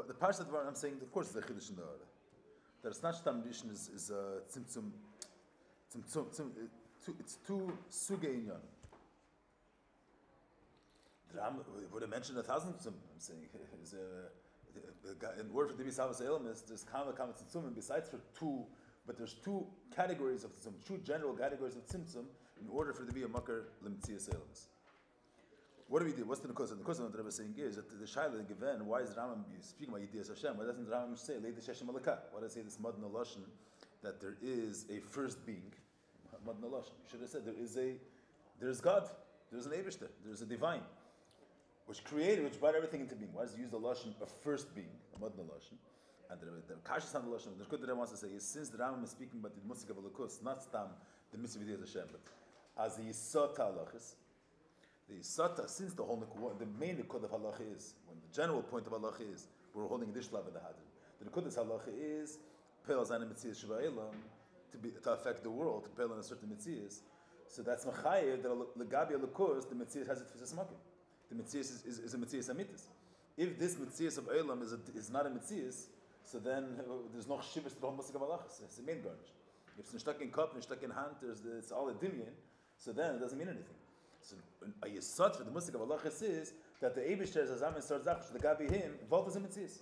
the parsha that I'm saying, of course, is a chiddush in the order. That it's not shtam rishon is tzimtzum. It's two suge inyan. The Ram would have mentioned 1,000 tzimtzum. I'm saying is in order for it to be savas elam is there's kama tzimtzum besides for two, but there's two categories of tzimtzum, two general categories of tzimtzum in order for it to be a makar lemtzias elams. What do we do? What's the Nukus? The Nukus that Rebbe is saying is that the Shaila given, why is the Rambam speaking about Yidiyas Hashem? Why doesn't the Rambam say, Leid Hashem Malakah? Why does he say this Mad Naloshin, that there is a first being? Mad Naloshin. You should have said, there's God, there's an Eibishter, there's a divine, which brought everything into being. Why does he use the Loshin, a first being, a Mad Naloshin? And the Kashas on the Loshin, the Nukud that wants to say is, since the Rambam is speaking about the Musik of Alakus, not Stam, the Mitzvah Yidiyas Hashem, but as the Yisot HaLachis, the Yisata, since the main Nikud of Halacha is, when the general point of Halacha is, we're holding this Shlav of the Hadron. The Nikud of Halacha is, Pe'el Zayin Metzias Sheva Elam, to affect the world, to Pe'el on a certain Metzias. So that's Machayev, that Legabi Alakus, the Metzias has it for Smakim. The Metzias is a Metzias Amitis. If this Metzias of Elam is not a Metzias, so then there's no Shivas to the whole Musik of Halacha. It's the main garnish. If it's stuck in cup and stuck in hand, it's all a Dimyan, so then it doesn't mean anything. So a yesod for the Musik of Allah is that the Eibishter is Azam and Sarzach, the Gabi him, Volt is a Mitzis.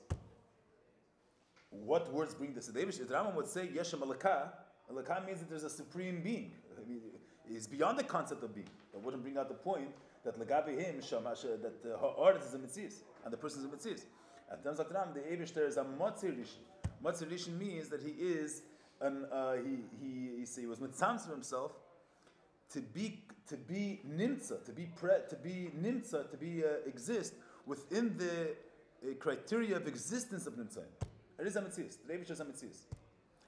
What words bring this? The Eibishter, the Rambam would say, Yeshem Alakah. Alakah means that there's a supreme being. I mean, it's beyond the concept of being. That wouldn't bring out the point that Lagabi him, that the Ha'aretz is a Mitzis, and the person is a Mitzis. At times like the Rambam, the Eibishter is a Motzir Rishon. Motzir Rishon means that he is, he was Mitzams for himself, to be nimtza, to exist within the criteria of existence of nimtza. It is a mitzvah. The Rebbe is a mitzvah,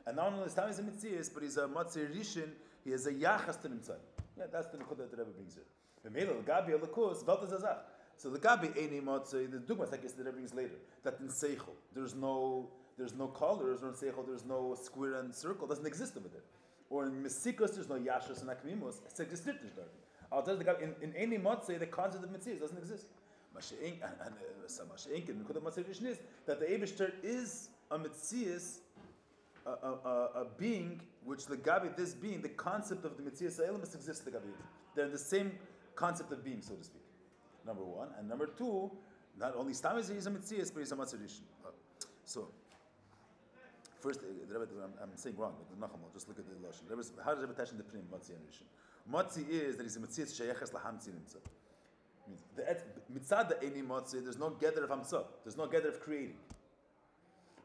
and not only is he a mitzvah, but he's a matzir rishon. He has a yachas to nimtza. Yeah, that's the nekuda that the Rebbe brings here. V'meila l'gabi alakus v'alta zazach. So l'gabi eini matzah. The dugmas I guess the Rebbe brings later that in seichel there's no colors, or in seichel there's no square and circle. It doesn't exist over there. Or in Mesikos, there's no Yashas and Akmimos. It's existent. I'll tell you, in any Motzei, the concept of Mitzvah doesn't exist. Mashiach and the Motzei is that the Eibishter is a Mitzvah, a being which the Gabi, this being, the concept of the Mitzvah elements exists. The Gabi, they're in the same concept of being, so to speak. Number one, and number two, not only Stam is a Mitzvah, but he's a Motzei. So. First, I'm saying wrong, but Nacham, just look at the Lashon. How does Rebbe touch in the Pnim, Matzi and Rishon? Matzi is that he's a Metzias Sheyeches Lahamtzi Nimtza. Mitzad the Eini Matzi, there's no gather of Hamtzah. There's no gather of creating.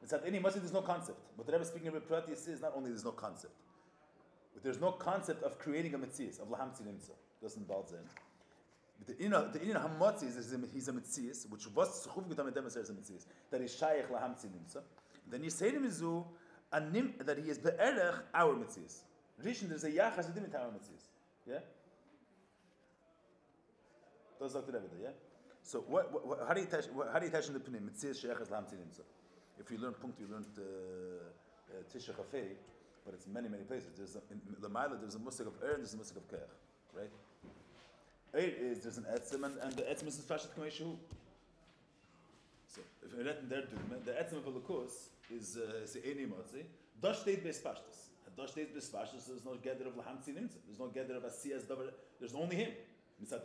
Mitzad Eini Matzi, there's no concept. But the Rebbe speaking of Prati is not only there's no concept, but there's no concept of creating a Metzias, of Lahamtzi Nimtza. Doesn't involve Zen. But the Inyan HaMatzi is he's a Metzias, which was Suchuv Gutam Edemes is a Metzias, that is Shayech Lahamtzi Nimtza. Then you say to Mizu that he is be'erech our mitzvahs. Rishon, there's a yachas within our mitzvahs. Yeah? That's Dr. Rebbe, yeah? So how do you touch in the pnim? Mitzvahs sheyachas lahamtzi nimtza. If you learn punkt, you learned Tisha Chafei, but it's many places. There's in Lamaila, there's a musik of and there's a musik of keach, right? There's an etzem, and the etzem is fashat k'mei shehu. So if you're letting there do the etzem of Alakus is Eini Motzi. Dosh steht beis pashtus. Dosh steht beis pashtus. There's no gather of lahamtzi nimtza. There's no gather of asiyas davar. There's only him. Mitzad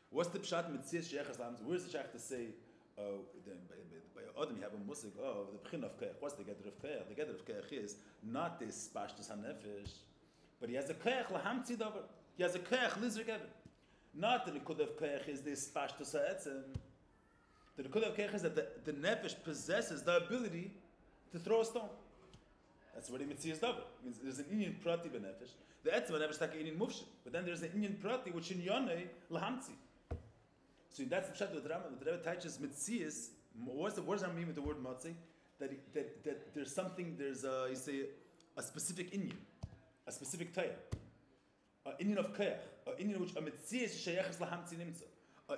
What's the pshat mitzvah sheyachas lahamtzi? Where's the shach to say? By Adam you have a musik. The pchin of keach. What's the gather of keach? The gather of keach is not this pashtus hanefesh, but he has a keach lahamtzi davar. He has a keach lizrik ever. Not the nikud of keach is this pashtus ha'etzem. The Nikud of Keich is that the Nefesh possesses the ability to throw a stone. That's what he Mitzias Davar. Means there's an Indian Prati benefesh. The Etzem Nefesh tak Indian Mufshit. But then there's an Indian Prati which in Yonei Lahamtzi. So that's the Pshat with the Rambam. The Rebbe teaches Mitzias. What does that mean with the word Matzi? That there's something, there's a specific Indian, a specific Taya. An Indian of Keich. An Indian which a Mitzias Sheyeches Lahamtzi Nimtza.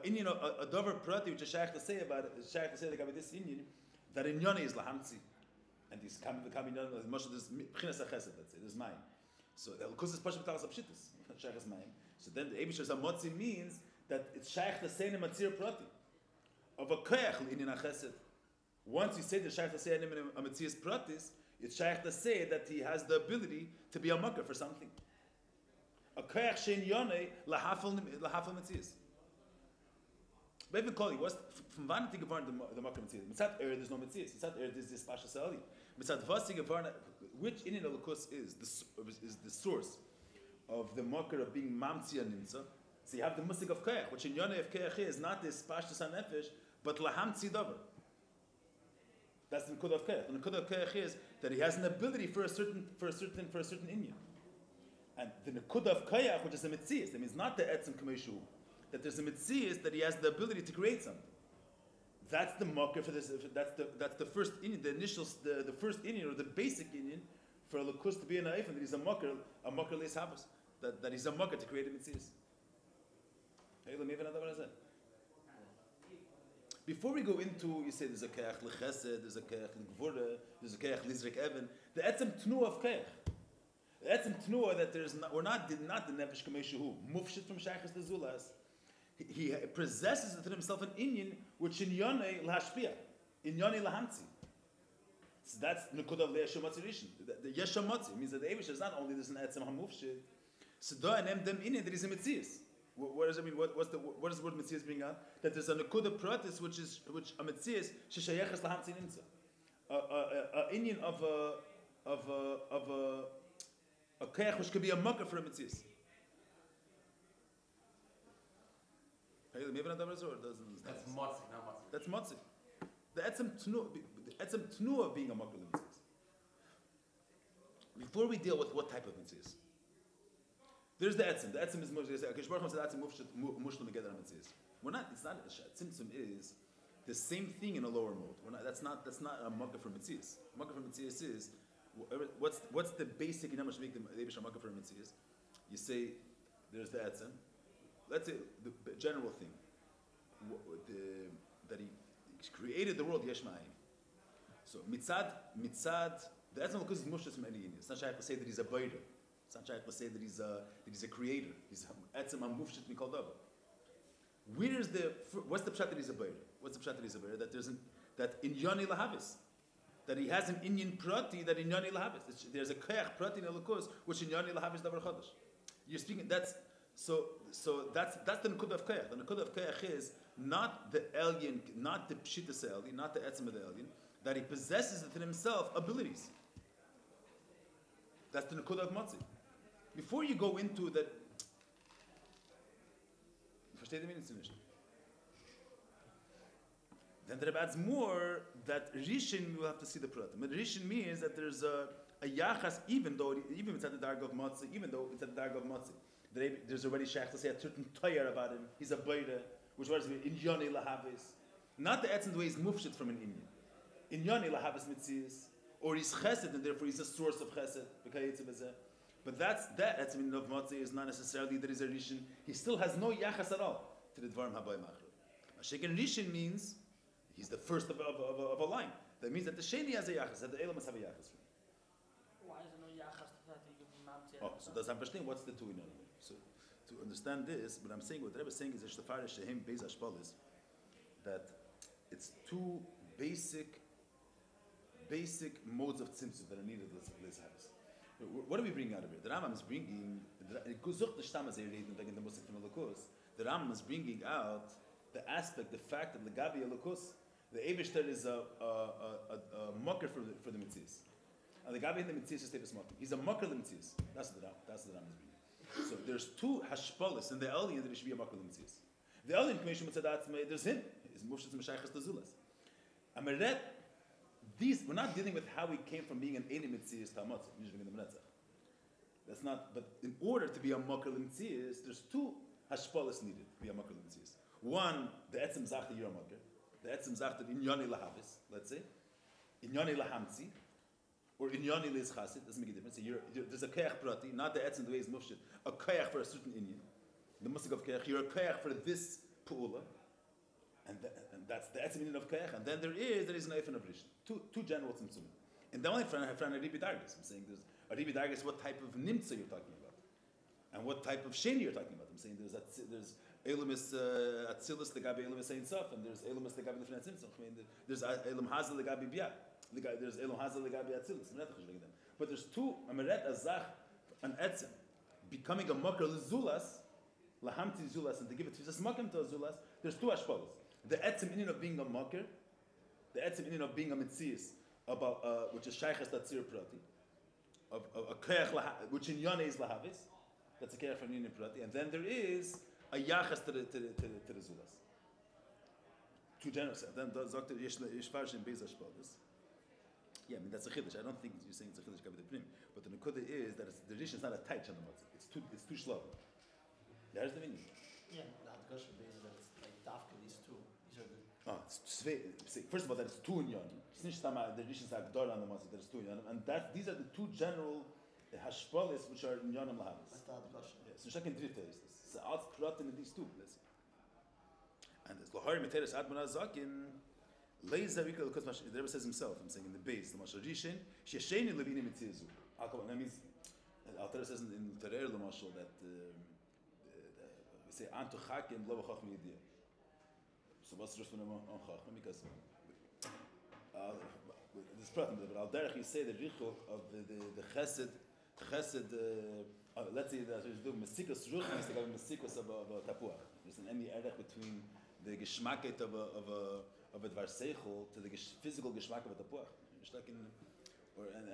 Indian, a dover prati which is shaykh to say about it, is shaykh to say about this Indian, that in Yoni is lahamtzi, and this coming much of this b'chinas achesed, let's say, this is mine. So the Elkus is pashut b'talas apshitas, shaykh is mine. So then the Eibush Zamotzi means that it's shaykh to say in a matzir prati of a koyach in achesed. Once you say the shaykh to say a metzias pratis, it's shaykh to say that he has the ability to be a makkah for something. A koyach shein yonei lahafel metzias. But even calling what's from vanity gevarn the makkah metzias. Mitzat there's no metzias. Mitzat there's this pasha sali. Mitzat vasi gevarn, which in alakus is the source of the makkah of being mamtzia nimtza. So you have the musik of koyach, which in yonei of koyach is not this pasha sanefesh, but lahamtzi davar. That's the Nakuda of Koyach. The Nakuda of Koyach is that he has an ability for a certain inyan. And the Nakuda of Koyach, which is a Metzias, that means not the Etzem Kameshu, that there's a Metzias that he has the ability to create something. That's the Makar for this. That's the first inyan, the first inyan or the basic inyan for a Lakus to be an Aifan, that he's a Makar Leis Habas, that he's a Makar to create a Metzias. Hey, let me have another one. Before we go into, you say there's a keach lechesed, there's a keach l'gvura, there's a keach lizrik even. The etzem tnuah of keach, the etzem tnuah that we're not the nefesh kameshu mufshit from shaychus the zulas. He possesses within himself an inyan which in yonei lahashpia, in yonei lahamtzi. So that's nekuda of le'yeshamatzi rishon. The yeshamatzi means that the Eibush is not only there's an etzem hamufshit. So da and them inyan that is a mitzias. What does it mean? What does the word metzias bring out? That there's a nekuda pratis which a metzias sheshayeches lahamtzin nimtza, a inyan of a keach which could be a makkah for a metzias. Hey, maybe not that or doesn't. That's motzi, not motzi. That's motzi. The etzem tnuah being a makkah metzias. Before we deal with what type of metzias. There's the etzem. The etzem is Akish Baruch Hu said etzem mushlim together on mitzvahs. We're not. It's not. Tzimtzum is the same thing in a lower mode. We're not. That's not a makkah for mitzvahs. Makkah for mitzvahs is what's the basic in which make the Eibush makkah for mitzvahs? You say there's the etzem. Let's say the general thing that he created the world yesh ma'ayim. So mitzad the etzem because he's mushlim from any union. It's not shy to say that he's a boider. It's not trying to say that he's a creator. He's etzem amufshit mikol davar. What's the pshat that he's a boider? What's the pshat that he's a boider? That in yoni lahavis, that he has an inyan prati that in yoni lahavis. There's a koyach prati in elukus which in yoni lahavis davar chodesh. You're speaking. That's the nekuda of koyach. The nekuda of koyach is not the alien, not the pshitas alien, not the etzem of the alien, that he possesses within himself abilities. That's the nekuda of matzi. Before you go into that, versteht ihr mich nicht? Then there adds more that Rishon, you have to see the prat. But Rishon means that there's a yachas, even it's at the dark of matzi, there's already shaykh to say a certain tayar about him. He's a bayra, which was in yoni lahavis. Not the etzem the way he's mufshit from an Indian. In yoni lahavis mitzias. Or he's chesed, and therefore he's a source of chesed. But that's the meaning of Matzeh is not necessarily that he's a Rishon. He still has no yachas at all to the Dvarim Habai Machra. A Shekin Rishon means he's the first of a line. That means that the Sheni has a yachas, that the Elam must have a yachas. Why is there no yachas to that? So does understand what's the two in it? So to understand this, what I'm saying, what Rebbe is saying is Shehim Beis Ashpalis, that it's two basic modes of tzimtzum that are needed in this house. What do we bring out of here? The Rambam is bringing the Rambam is bringing out the aspect, the fact that the Gabi Elokus, the Eibishter is a mocker for the mitzvahs, and the Gabi in the mitzvahs is Tevis Mocker. He's a mocker of the mitzvahs. That's the Rambam is bringing. So there's two hashpalis in the alien that it should be a mocker of the mitzvahs. The alien commission there's him. His mufshitz meshaychas tazulas. Ameret. We're not dealing with how he came from being an Eini Mitzias to a Matzah. That's not, but in order to be a Makar L'Mitzias, there's two hashpalas needed to be a Makar L'Mitzias. One, the Etzem Zach that you're a Makar. The Etzem Zach that in Yoni Lahavis, let's say. In Yoni Lahamtzi. Or in Yoni Liz Chasid, doesn't make a difference. So there's a Keach Prati, not the Etzem the way is Mufshit. A Keach for a certain Inyan. The Musik of Keach, you're a Keach for this Pu'ula. And that's the etzem of keach, and then there is an eifin of rishon. Two general tzimtzum. And the only friend a ribi dargis. I'm saying there's a ribi dargis. What type of nimtza you're talking about, and what type of sheni you're talking about. I'm saying there's Elam is Atzilus legabi Elam is Ein Sof, and there's Elam is legabi Lifnei Tzimtzum. I mean, there's Elam Hazel legabi Bia. There's Elam Hazel legabi Atzilus. But there's two Ameret Azach and Etzim becoming a Makar Zulas, Lahamti Zulas, and to give it to just Makim to Zulas. There's two Ashpalas. The Etzim in of being a Makar, the Etzim in of being a Mitzias, about which is Shaykhas Tatzir Prati, of a Keach, which in Yonah is Lahavis. That's a Keach from Yonah Prati, and then there is a Yachas to the Zulas. Two generous. Then Dr. Yishfarsh in Beis Ashpalas. Yeah, I mean that's a chiddush. I don't think you're saying it's a chiddush kabbalah pnim, but the nekuda is that the dish is not a tight on the matzah. It's too slow. There's the meaning. Yeah, the hadgasha is that it's like dafka these two. These are the. First of all, that it's two in yon. It's not the dish is agdor on the matzah. There's two in yon, and that these are the two general hashpalis which are in yonim lahavis. That's the hadgasha. Yeah, so second dritte is this. So out prat in these two. Let's see. And there's lahari meteres admon azakin. Laser equal because the Rebbe says himself. I'm saying in the base, the Masharishin, Shesheni Levini Mitzizu. That means, Alter says in Terer the Mashal that we say Antu Chakim Lo Chachmi Yediyah. So what's the response on Chachmi? Because this problem, but Al Derech you say the Richok of the Chesed. Let's say that there's the Mesikus Ruchnis, the Mesikus of a Tapuach. There's an any erech between the Geschmacket of a dvar seichel to the physical geschmack of a tapuach.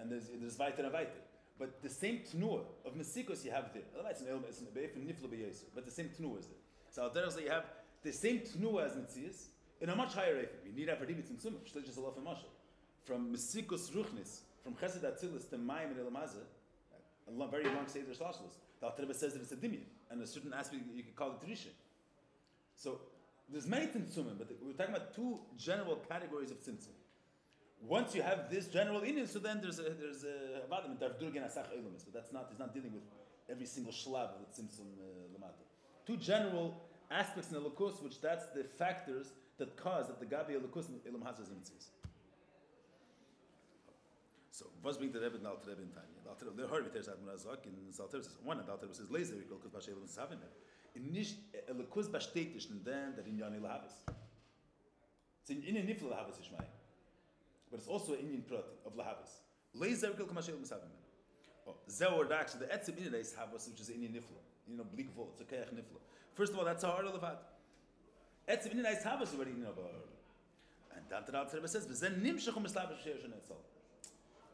And there's weiter and weiter. But the same tnua of mesikos you have there. Otherwise, it's an beif and nifla beyesu. But the same tnua is there. So out there, you have the same tnua as netzias in a much higher rate. You need afadim tzimtzum. Shlich is a lot of mashal. From mesikos ruchnis, from chesed atzilis to mayim and elamazah, a very long seder shlashlus. The Alter Rebbe says that it's a dimyan, and a certain aspect you could call it trisha. So there's many tzimtzumim, but we're talking about two general categories of tzimtzum. Once you have this general inyan, so then there's a vadam dardur gen asach elumis, but that's not. He's not dealing with every single shlav of the tzimtzum lamata. Two general aspects in the lukus, which that's the factors that cause that the gabi lukus elam hazas mitzvahs. So, was bringt der Rebbe and Alter Rebbe in Tanya? The Alter Rebbe heard there's Admon Azak in Alter Rebbe says one, and Alter Rebbe says laser equal because Bashe Elam Savim. In nicht lukus bestätigt and then that in Yoni Lahavis. It's in Nifla Lahavis Ishmael. But it's also in Prati of Lahavis. Laser equal Kamashe Elam Savim. Oh, Zewar actually the Etzim in is Havas, which is in Nifla. You know, bleak volt, it's a Kayach Nifla. First of all, that's a hard Levad. Etzim in is Havas already in Abba. And then the Alter Rebbe says, V'zen Nimshach U'Mislav She'er She'netzal.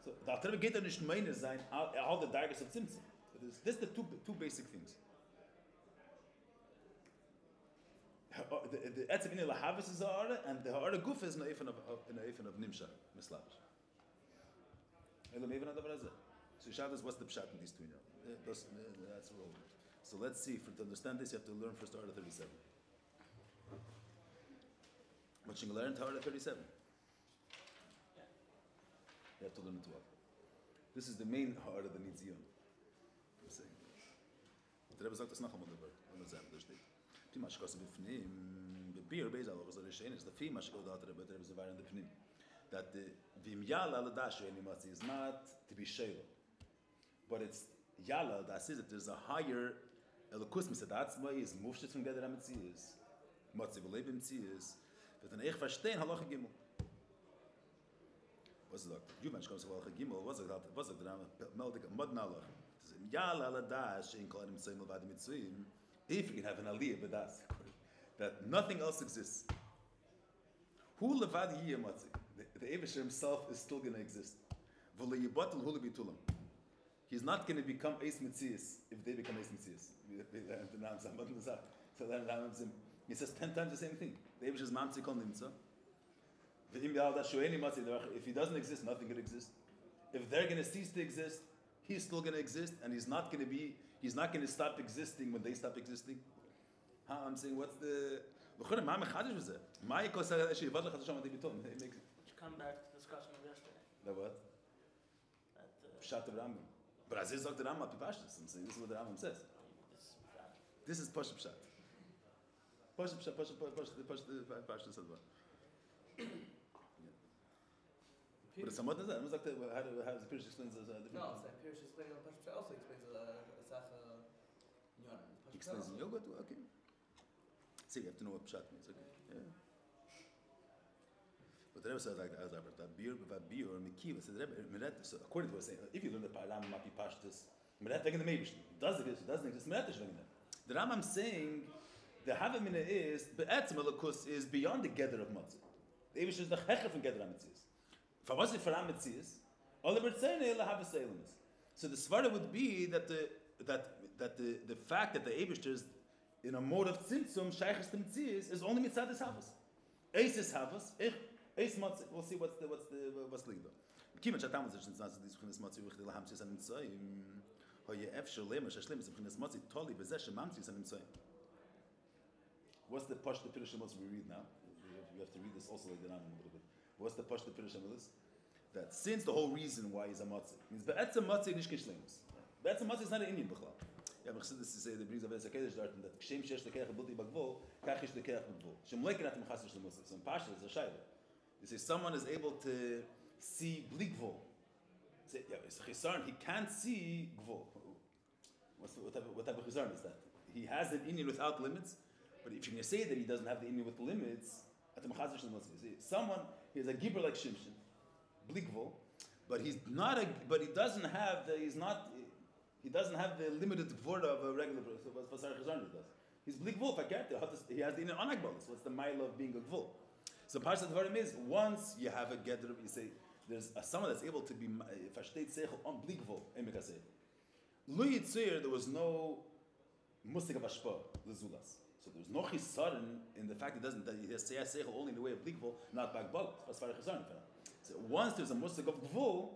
So the Alter Rebbe geht nicht meiner sein all the darkest of Tzimtzum. This the two basic things. The etzim in lahavis is ha'ara, and the ha'ara guf is in a ifan of nimshach mislavish. So Shabbos, what's the pshat in these two? That's relevant. So let's see. To understand this, you have to learn first Ha'ara 37. But you can learn Ha'ara 37. You have to learn 12. This is the main Ha'ara that needs Yom. I'm saying. The Rebbe sagt das noch einmal dabei. Wenn man sagt, da steht. Die Maschkos b'fnim, b'bir beizal, was the Rishain is the fee Maschkos that the Rebbe is a in the pnim. That the v'im yala l'dashu animatzi is not to be shayla, but it's yala that says that there's a higher elokus misadatz is mufshit from gather amitzias, matzi v'leibim tzias, but an eich verstehen halacha gimel. Was sagt? You mentioned halacha gimel. Was sagt der Name meldig modnalach? Yala l'dash in kolim tzayim l'vadim mitzvim. If you can have an aliyah b'das, that nothing else exists. Hu levad yiyeh matzi. The Eibusher himself is still going to exist. V'lo yibatel hu lebitulam. He's not going to become Eis Mitzias if they become Eis Mitzias. So he says 10 times the same thing. The Eibusher is mamtzi kol nimtza. If he doesn't exist, nothing could exist. If they're going to cease to exist, he's still going to exist, and he's not going to stop existing when they stop existing. I'm saying, what's the... Come back to the discussion of yesterday. The what? Pshat of Rambam. But as is the Rambam, I'm saying this is what the Rambam says. This is Pasha Pshat. Pasha But it's somewhat that. How does the Pirish explain this? No, the Pirish explaining on Pasha Pshat also explains a Sacha Nyon. Explains in yoga too? Okay. See, you have to know what pshat means. Okay. Yeah. But the Rebbe says like that beer or mikiva. So according to what he's saying, if you learn the Param Mapi Pashtus, Meret wegen the Meibish, does exist, doesn't exist, Meret is wegen them. The Rambam saying the Havamina is be'etzem elokus is beyond the gather of matzah. The Eibush is the checher from gather mitzvahs. For what's it for mitzvahs? All the bertzene la have a seilemus. So the svara would be that the fact that the Eibush is in a mode of tzimtzum shaychus to mitzvahs is only mitzvah havas. Eis is havas. Eis matzah. We'll see what's legal. Kiman shatam was just not this khnes matzah with the lahamsis and mitzvahim. Hoye efshel lema shashlem is khnes matzah totally bezesh mamtzis and mitzvahim. What's the Pashto Pirush Amos we read now? You have to read this also like the Rambam a little bit. What's the Pashto Pirush Amos? That since the whole reason why he's a matzah means be'etzem matzah nish kishleimus. Be'etzem matzah is not an Indian b'chlal. Yeah, but this is that brings a very Kedusha that kshem shesh lekeach b'lti b'gvul kach ish lekeach b'gvul. Shem leiken atem chasrish lemusah. So in Pashto is a shayla. You say someone is able to see bli gvul. Say yeah, it's chisarn. He can't see gvul. What type of chisarn is that? He has an Indian without limits. But if you're going to say that he doesn't have the Indian with limits, someone he has a gibber like Shimshon, blikvul, but he doesn't have the limited gvura of a regular person. So what Sarah Chazarni does, he's blikvul. He has the Indian anagbal. So what's the mile of being a gvul? So Parshat Dvarim is once you have a gather, you say there's someone that's able to be fashteit seichel on blikvul. Emekasei. Lo yitzir, there was no musik of ashpa lezulas. So there's no chisaron in the fact that he has seichel only in the way of blikvul, not bagbal. As far as chisaron. So once there's a musik of gvul,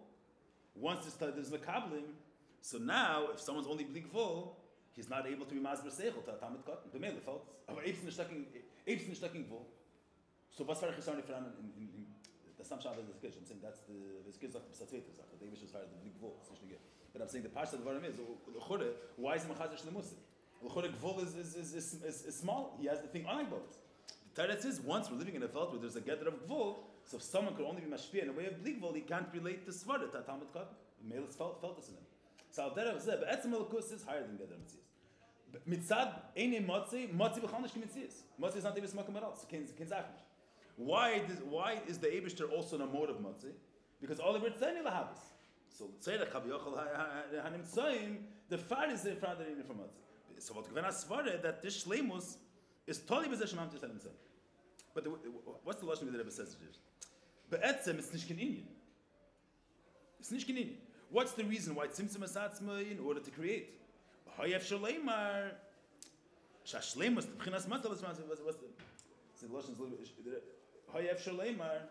once there's makablim, so now if someone's only blikvul, he's not able to be mazber seichel to atamit katan. The mele felt. Aber eibs nicht stacking gvul. So what's for chisaron in the some shab is the I'm saying that's the kids like the satzvetus. The David was the blikvul. But I'm saying the parsha of the varim is why is the machazer shlemusik? Gvul is small. He has the thing unagbolis. The Torah says once we're living in a world where there's a gather of gvul, so if someone could only be mashpia in a way of blikvul, he can't relate to svara to Talmud Katan. Male felt this in him. So al derech zeh be'etzem elokus is higher than gather mitzvahs. Mitzad eine matzi b'chal nish k'mitzvahs. Matzi is not even smoking at all. So kinzachmish. Why is the Eibishter also in a mode of matzi? Because all of it tzayni lahabis. So tzayich habiyochel hanimtzayim. The far is in front of the from matzi. So what Gvena Svare that this shleimus is totally bezeh shemamtis hanimtzayim. But what's the lashon that the Rebbe says here? Be'etzem it's nishkin Indian. It's nishkin Indian. What's the reason why tzimtzum asatzma in order to create? Hayef shaleimar shashleimus b'chinas matzah what's the lashon is a little bit Hayef shaleimar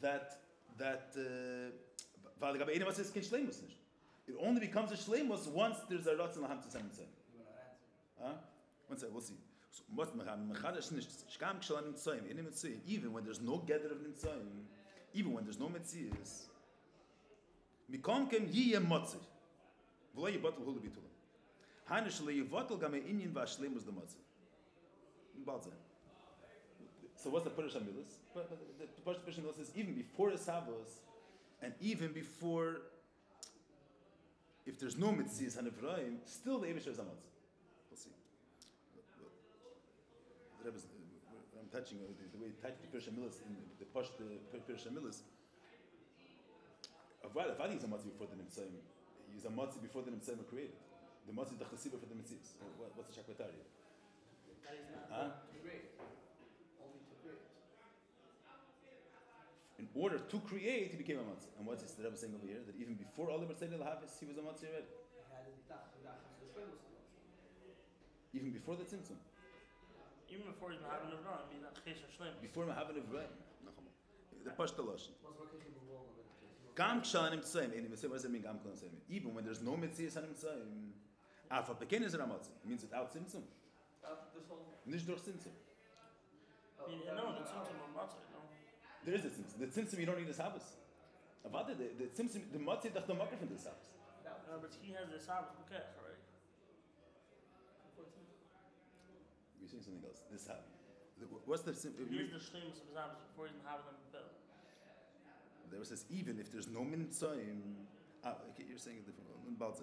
that v'alagabe eina matzah is kin shleimus nicht. It only becomes a shleimus once there's a ratzon lahamtis hanimtzayim. One second, we'll see. So, even when there's no gather of nimtzayim, even when there's no metzias, mikomkem yiyeh motzeh, v'lo yibatel hulu bitulah. Hainu shelo yivatel gam ha'inyan v'ashleimus d'motzeh. So what's the Purush HaMilas? The Purush HaMilas is even before the Savos, and even before, if there's no metzias hanevraim, still the Eibusher is a motzeh. We'll see. I'm touching the way he touched the Pirush HaMilas in the Pirush HaMilas. Avada is a matzah before the Nimtzayim. He's a matzah before the Nimtzayim were created. The matzah is the chesiba for the Mitzvahs. What's the Shakvatari? That is not to create. Only to create. In order to create, he became a matzah. And what's the Rebbe saying over here? That even before all the Mercedes Lahavis, he was a matzah already. Even before the Tzimtzum. Even before he's having a run, he's not chesh shlem. Before having a run, the pashta lashon. Gam kshanim tzayim. What does it mean? Gam kshanim tzayim. Even when there's no mitzias hanim tzayim, afa peken is a ramatzi. It means without tzimtzum. Nish durch tzimtzum. No, the tzimtzum of matzah. No. There is a tzimtzum. The tzimtzum you don't need this habas. Avada the tzimtzum the matzah dach the makar from this habas. No, but he has the sabbath b'kech, right? You're saying something else. This habas. What's the tzimtzum? He is the shleimus of his sabbath before he's having them built. There says even if there's no mintzayim, okay, you're saying a different one. That's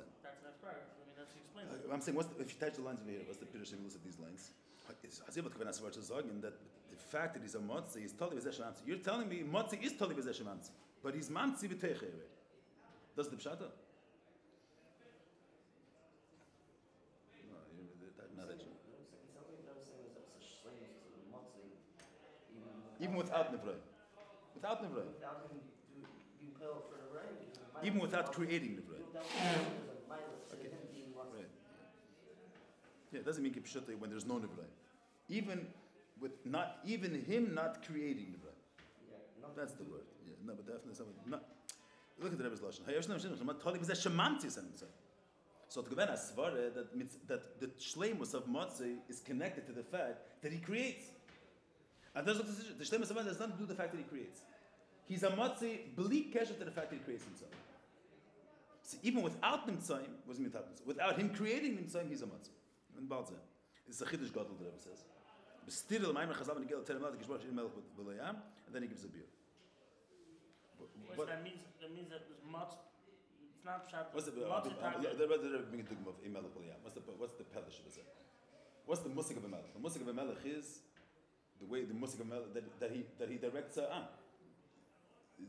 right. I mean, That's explained. I'm saying, if you touch the lines over here, what's the Pirush Evilus of these lines? That the fact that he's a Motzi is totally Bezesh Mamzi. You're telling me Motzi is totally Bezesh Mamzi, but he's Mamzi B'Teiche. Does the Pshata? Even without Nevrei. Without Nevrei. Even without creating Nevrei. Okay. Right. Yeah, it doesn't mean Kipshutay when there's no Nevrei. Even him not creating Nevrei. That's the word. Yeah, no, but definitely something. Look at the Rebbe's Lashon. So to given a svara that the shleimus of Motzei is connected to the fact that he creates. And there's the shleimus of Motzei has nothing to do with the fact that he creates. He's a Motzei bli kesher to the fact that he creates himself. So even without Nimtzayim, without him creating Nimtzayim, he's a Motzei. And Balzeh. This is a Chiddush Gadol, the Rebbe says. And then he gives a beer. But that means that there's Motz. It's not Pshat. What's the Pelish of it? What's the Musik of a Melech? The Musik of a Melech is the way the Musik of a Melech that he directs a Am.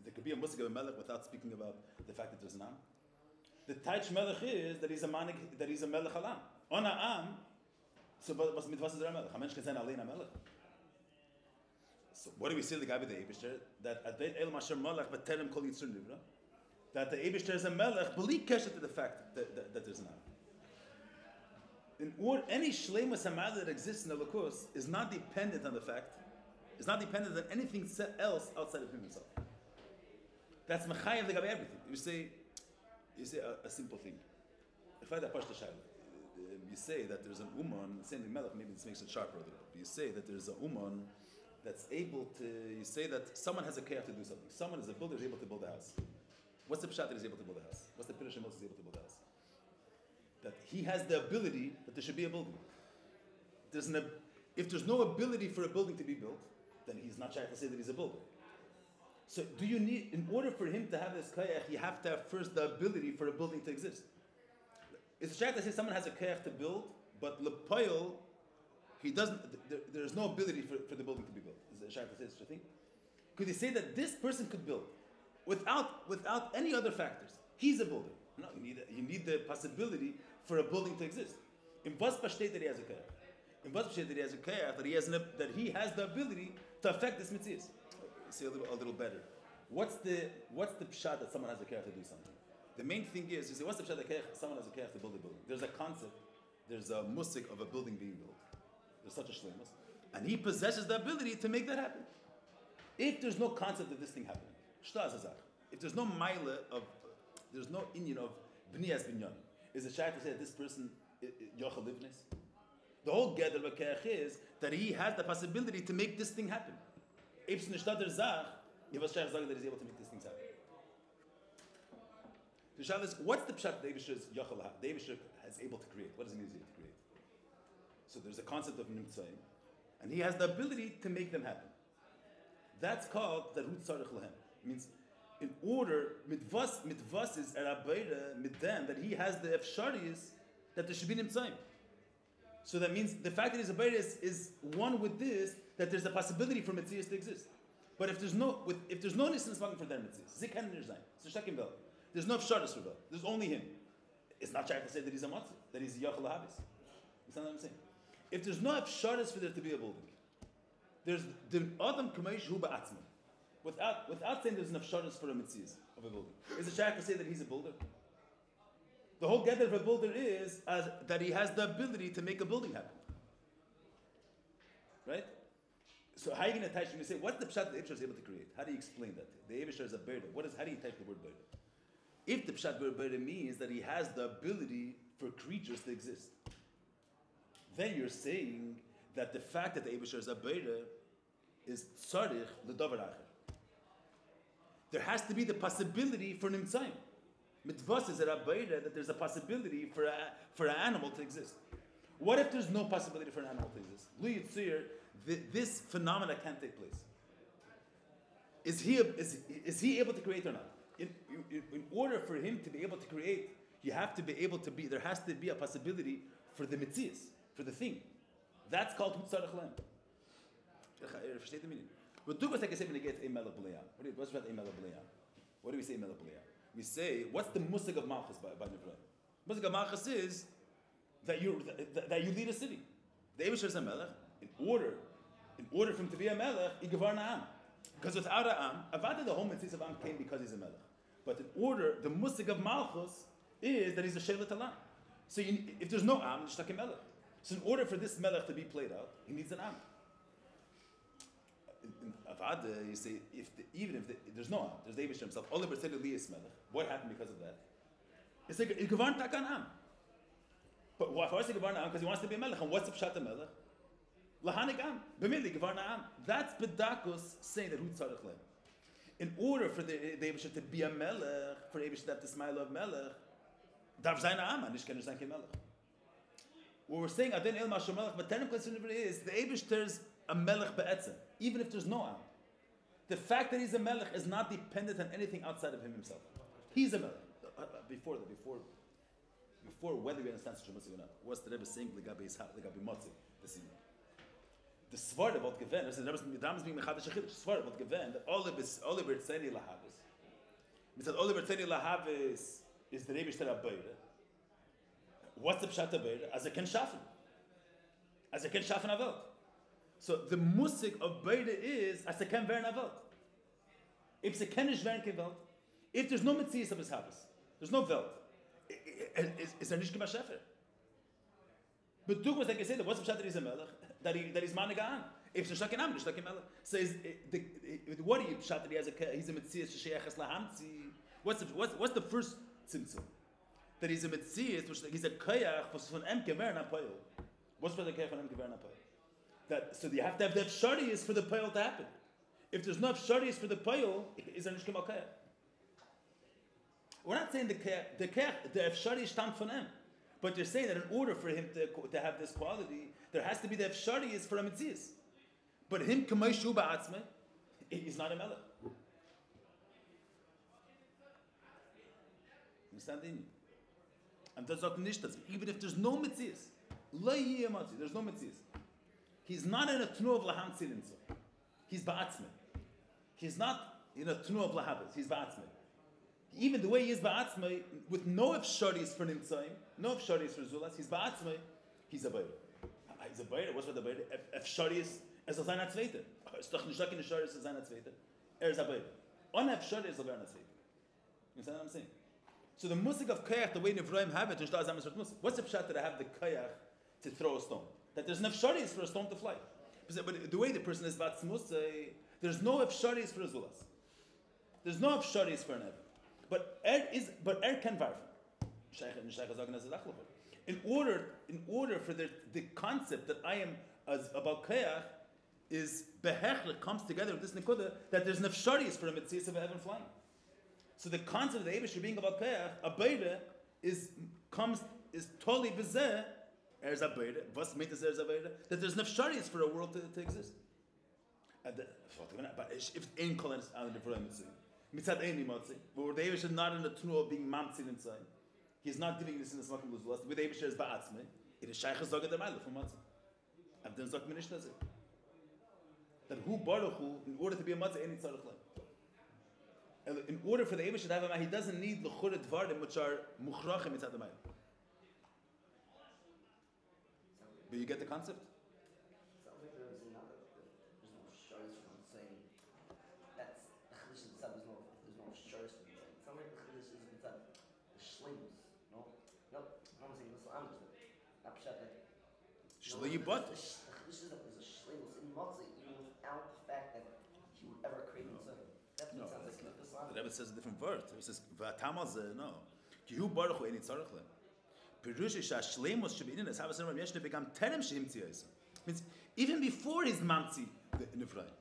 There could be a Musik of a Melech without speaking about the fact that there's an Am. The Taich Melech is that he's a Melech Alam. On a Am, so what's mitvas is a Melech? A Mensch can say Alein a Melech. So what do we say the guy with the Eibishter? That Adveit El Masher Melech B'terem Kol Yitzur Nivra. That the Eibishter is a Melech, believe kesher to the fact that there's an Am. Any Shleimus Hamad that exists in the Elokus is not dependent on the fact, is not dependent on anything else outside of him himself. That's Mechayev the Gabi everything. You say a simple thing. If I had a Pashta Shayla, you say that there's an Uman, same thing Melech, maybe this makes it sharper a little bit. You say that there's an Uman that's able to, you say that someone has a kayach to do something. Someone is a builder, is able to build a house. What's the pshat that he's able to build a house? What's the Pirush Amos is able to build a house? That he has the ability that there should be a building. If there's no ability for a building to be built, then he's not shaykh to say that he's a builder. So do you need, in order for him to have this kayach, you have to have first the ability for a building to exist. It's shaykh to say someone has a kayach to build, but lepoil, he doesn't, there's no ability for the building to be built. Is it shaykh to say such a thing? Could he say that this person could build without any other factors? He's a builder. No, you need the possibility for a building to exist. In Vaspa state that he has a kayach. In Vaspa state that he has a kayach, that he has the ability to affect this mitzvah. Say a little better. What's the pshat that someone has a kayach to do something? The main thing is, you say, what's the pshat that someone has a kayach to build a building? There's a concept, there's a musik of a building being built. There's such a shleimus, and he possesses the ability to make that happen. If there's no concept of this thing happening, if there's no maila of, there's no inyan of b'niyas binyan, is it shaykh to say that this person yochel livnis? The whole gather of a is that he has the possibility to make this thing happen. If it's nishtader zach, you have a shaykh that he's able to make these things happen. The shaykh is, what's the pshat the Eibishter is yochel? The Eibishter is able to create. What does it mean he's able to create? So there's a concept of nimtzayim, and he has the ability to make them happen. That's called darut tzarich lehem. It means, in order, mitvas is erabayra middan, that he has the efsharis that there should be nimtzayim. So that means the fact that he's a bayra is one with this, that there's a possibility for mitzvahs to exist. But if there's no nisan smaking for their mitzvahs, zikan nirzayin, it's a shekim bel. There's no efsharis for bel. There's only him. It's not shaykh to say that he's a matzah, that he's a yachal habis. You understand what I'm saying? If there's no efsharis for there to be a building, there's the adam kamesh hu ba'atzma. Without saying there's an efsharis for a mitzvah of a building, is it shaykh to say that he's a builder? The whole gather of a builder is that he has the ability to make a building happen. Right? So how are you going to attach him? You say, what's the pshat the Eibishter is able to create? How do you explain that? The Eibishter is a bird. How do you attach the word bird? If the pshat bird means that he has the ability for creatures to exist, then you're saying that the fact that the Eibishter is a bird is tzarich l'davar acher. There has to be the possibility for nimtzayim. Mitvas is that there's a possibility for an animal to exist. What if there's no possibility for an animal to exist? Lu Yitzir, this phenomena can't take place. Is he able to create or not? In order for him to be able to create, You have to be able to be, there has to be a possibility for the mitzias, for the thing. That's called Hutzarech Lem. Versteht the meaning? But do like I say when you get a melech b'le'am. What's about a melech b'le'am? What do we say melech b'le'am? We say, what's the musig of Malchus by Nivra? Musig of Malchus is that you lead a city. The Eibusher is a melech. In order for him to be a melech, he gevar na'am. Because without a am, avada the whole mitzvah of am came because he's a melech. But in order, the musig of Malchus is that he's a shelet alam. So if there's no am, it's like a melech. So in order for this melech to be played out, he needs an am. In avada, you say even if there's no am, there's the Eibusher himself. Oliver said Elias melech. What happened because of that? It's like he gevar takan am. But why is he gevar na'am? Because he wants to be a melech. And what's the pshat melech? Lahanik am. B'mili gevar na'am. That's bedakos saying that who tzarech lem. In order for the Eibusher to be a melech, for the Eibusher to have the smile of melech, darf sein am, and ich kann nicht sein kein melech. What we're saying, Adin el mashal melech, but technically is the Eibusher's a melech be'etzem, even if there's no am. The fact that he's a melech is not dependent on anything outside of him himself. He's a melech. Before whether we understand such a mitzvah or not, what's the Rebbe saying? Legabi motzi. The svara what given. The Rebbe is being mechadish achidish. Svara what given. That Oliver tzeni lahavis. We said Oliver tzeni lahavis is the Rebbe shter abayre. What's the pshat abayre? As a ken shafen avelt. So the musik of bayre is as a ken vern avelt. If a ken is vern kevelt, if there's no mitzias of his habis, there's no velt. Is there nishkim shefer? But do was like I said, what's the pshat that he's a melech? That he's manigan. If it's shtakin am, shtakin melech. So what do you pshat that he's a mitzias sheyachas lahamtzi? What's the first tzimtzum? That he's a mitzias, he's a kayach von em kever na poil. What's for the kayach von em kever na poil? That so you have to have the efsharius for the poil to happen. If there's no efsharius for the poil, is there nishkim kayach? We're not saying the efshari stammt von him, but you're saying that in order for him to have this quality, there has to be the efshari is for a mitzias. But him k'mayshu ba'atzme, he's not a melech. Understand? And that's not nishtas. Even if there's no mitzias, there's no mitzias. He's not in a tnu of laham tzilinso. He's ba'atzme. He's not in a tnu of lahabes. He's ba'atzme. Even the way he is ba'atzmai, with no efsharis for nimtzayim, no efsharis for zulas, he's ba'atzmai, he's a bayr. He's a bayr. What's with the bayr? Efsharis is a zaynat zweite. It's doch nicht in efsharis is a zaynat zweite. Is a bayr. On efsharis is a bayr zweite. You understand what I'm saying? So the musik of kayach, the way Nivroim have it, what's the pshat that I have the kayach to throw a stone? That there's no efsharis for a stone to fly. But the way the person is ba'atzmusay, there's no efsharis for a zulas. There's no efsharis for an ev. But can varfen. In order for the concept that I am as about kayach is behechlet comes together with this nekuda that there's nefsharis for a mitzias of heaven flying. So the concept of the Eibusher being about kayach, a beide is totally bezeh as a beide. Was meint es as a beide? That there's nefsharis for a world to exist. But if ein kol is on the mitzvah. Mitzad Eini Motzi, where the Eibusher is not in the tnu of being mamtzil inside. He's not giving this in the smakim luzulast. With the Eibusher is ba'atzme. It is shaychas zoga der Meile from Motzi. And then zok minish does it. That who baruch hu, in order to be a Motzi, Eini tzarech lem. In order for the Eibusher to have a Meile, he doesn't need l'chur dvarim which are muchrachim mitzad the Meile. But you get the concept? But this is a shleimus in Motzi, even without the fact that he would ever create himself. That's what sounds like the Rebbe says a different word. It says v'atamaz no. Ki hu baruch hu eni tzarech lem. Pirush is shleimus shebinin es havas nemer yeshne begam terem shehimtzi yisa. Means even before his mamtzi nefray.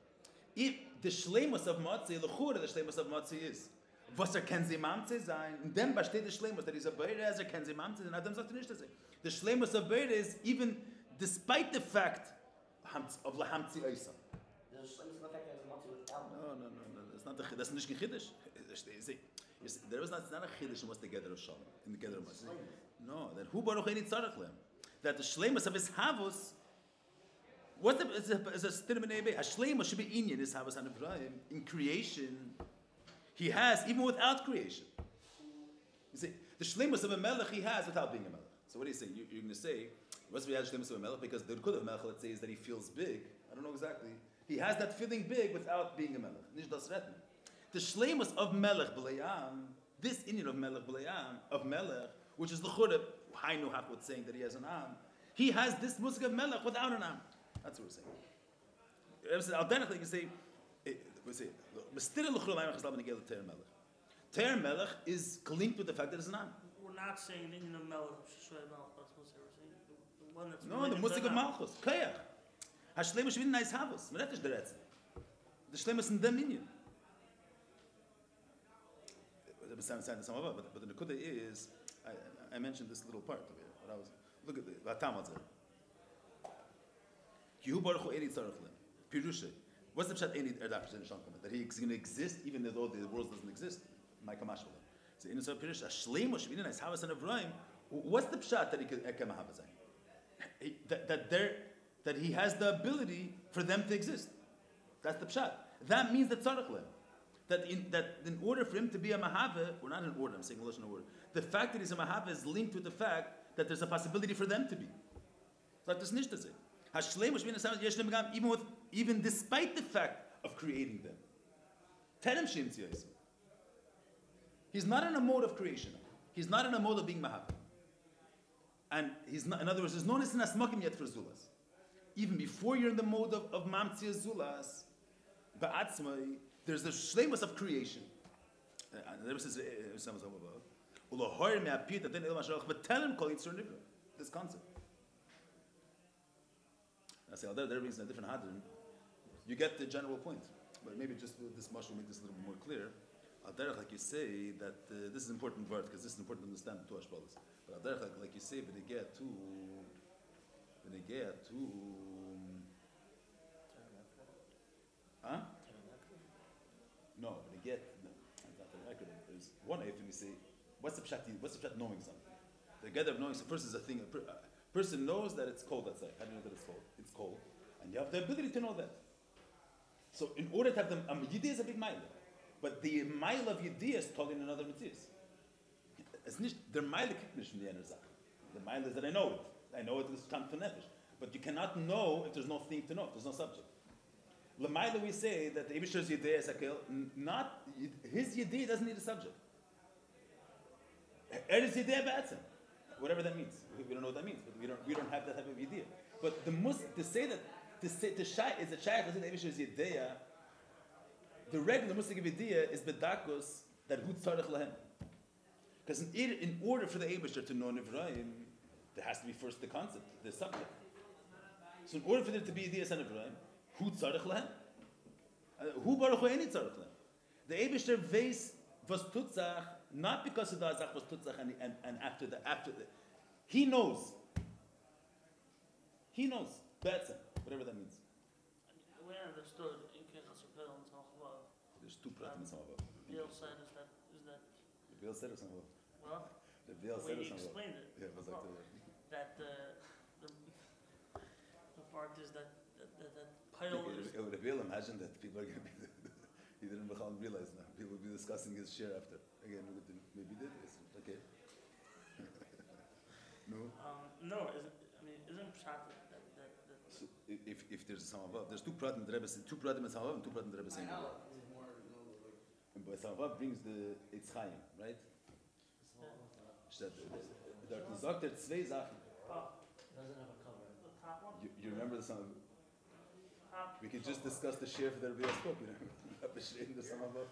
If the shleimus of Motzi, l'chura the shleimus of Motzi is was kann sie mamtzi sein. In dem besteht the shleimus that he's a beire as kann sie mamtzi sein. Adam sagt nicht das. The shleimus of beire is even despite the fact of lahamtzi oisa. There's a shleimus of the fact that he's a motzi without. No. That's not the. That's nicht gechiddish. there was not a chiddush in what's the gather of shalom in the gather of Moshe. No, that who baruch any tzarech lem. That the shleimus of his havos. What's the is a stim in a shleimus should be inyan his havos and Abraham in creation. He has even without creation. You see, the shleimus of a melech he has without being a melech. So what do you say? You're going to say what's the shleimus of a melech because the good of melech, let's say, is that he feels big. I don't know exactly. He has that feeling big without being a melech. Nish das retten. The shleimus of melech b'le'am, this inyan of melech b'le'am, of melech, which is the chureb, Hainu Hakut saying that he has an am, he has this musik of melech without an am. That's what we're saying. Alternatively, you say, we say, Ter melech is linked with the fact that it's an am. We're not saying the Indian of Melech, Shoy Melech, that's what we're saying. The one that's No, the musik of Malchus, Kayach. Hashlemus shvin nice havos. Man, that is the Rätsel. The shlemus in them inyan. But the Nekuda is, I mentioned this little part of it. But I was look at the Vatam Azeh. Kihu Baruch Hu Eri Tzarech Lem. Pirusha. What's the pshat Eri Erdach Shem Shankamet? That he's going to exist even though the world doesn't exist. My Kamash V'Lem. So in the Pirusha, Shlemo Shvina Nice Havas and Avraham. What's the pshat that he could Ekem Havazai? That he has the ability for them to exist. That's the pshat. That means that Tzarech Lem. That in order for him to be a mahava, or not in order, I'm saying Lashon order, the fact that he's a mahava is linked with the fact that there's a possibility for them to be. It's like this nishta say. Even despite the fact of creating them. Terem shem tziyos. He's not in a mode of creation. He's not in a mode of being mahava. And he's not, in other words, there's no nisin asmakim yet for zulas. Even before you're in the mode of mamtzia zulas, ba'atzmai, there's the shleimus of creation. This concept. I say, although there brings a different hadron, you get the general point. But maybe just this much will make this a little bit more clear. Al-Derech, like you say, that this is important word because this is important to understand the two Ashbalas. But Al-Derech, like you say, when they get to huh? No, but they get not the record. There's one if you say, what's the pshat knowing something? The gather of knowing, so first is a thing. A person knows that it's cold outside. How do you know that it's cold? It's cold, and you have the ability to know that. So, in order to have them, yidiyah is a big mile, but the mile of yidiyah is totally in another mitzvah. It's not the mile kiknish from the enerzach. The mile is that I know it. I know it is tam nefesh. But you cannot know if there's no thing to know. If there's no subject. L'mayla we say that the Ibishter's yidiyah is akel. Not his yidiyah doesn't need a subject. It is yidiyah ba'atzim. Whatever that means. We don't know what that means, but we don't have that type of idea. But to say the shai is a shai that the Ibishter's yidiyah. The regular musik of idea is bedakos that hu tzarech lahem. Because in order for the Ibishter to know Nivraim, there has to be first the concept, the subject. So in order for there to be idea and Nivraim, hu tzarech lahem. Hu baruch hu eni tzarech lahem. The Ibishter veis was tutzach not because of the azach was tutzach and after the he knows. He knows. Betzem, whatever that means. We understood in Kechas Apel and Tzalchavav. There's two pratim in Tzalchavav. The Biel said is that The Biel said or Tzalchavav? well, The Biel said or he Tzalchavav? explained it. Yeah, it was like That the part is that pile is it would Biel imagine that people are going to be he didn't realize now. People will be discussing his share after. Again, maybe did this. Okay. No. no. Isn't pshat that So if there's some above, there's two pratim in the Rebbe, two pratim in Samav and two pratim in the Rebbe saying. And by Samav brings the Eitz Chaim, right? There gesagt zwei Sachen. Doesn't have a cover. the top one? You remember the Samav? Top. We could just discuss the share for the Rebbe spoke, you know. The share in the Samav.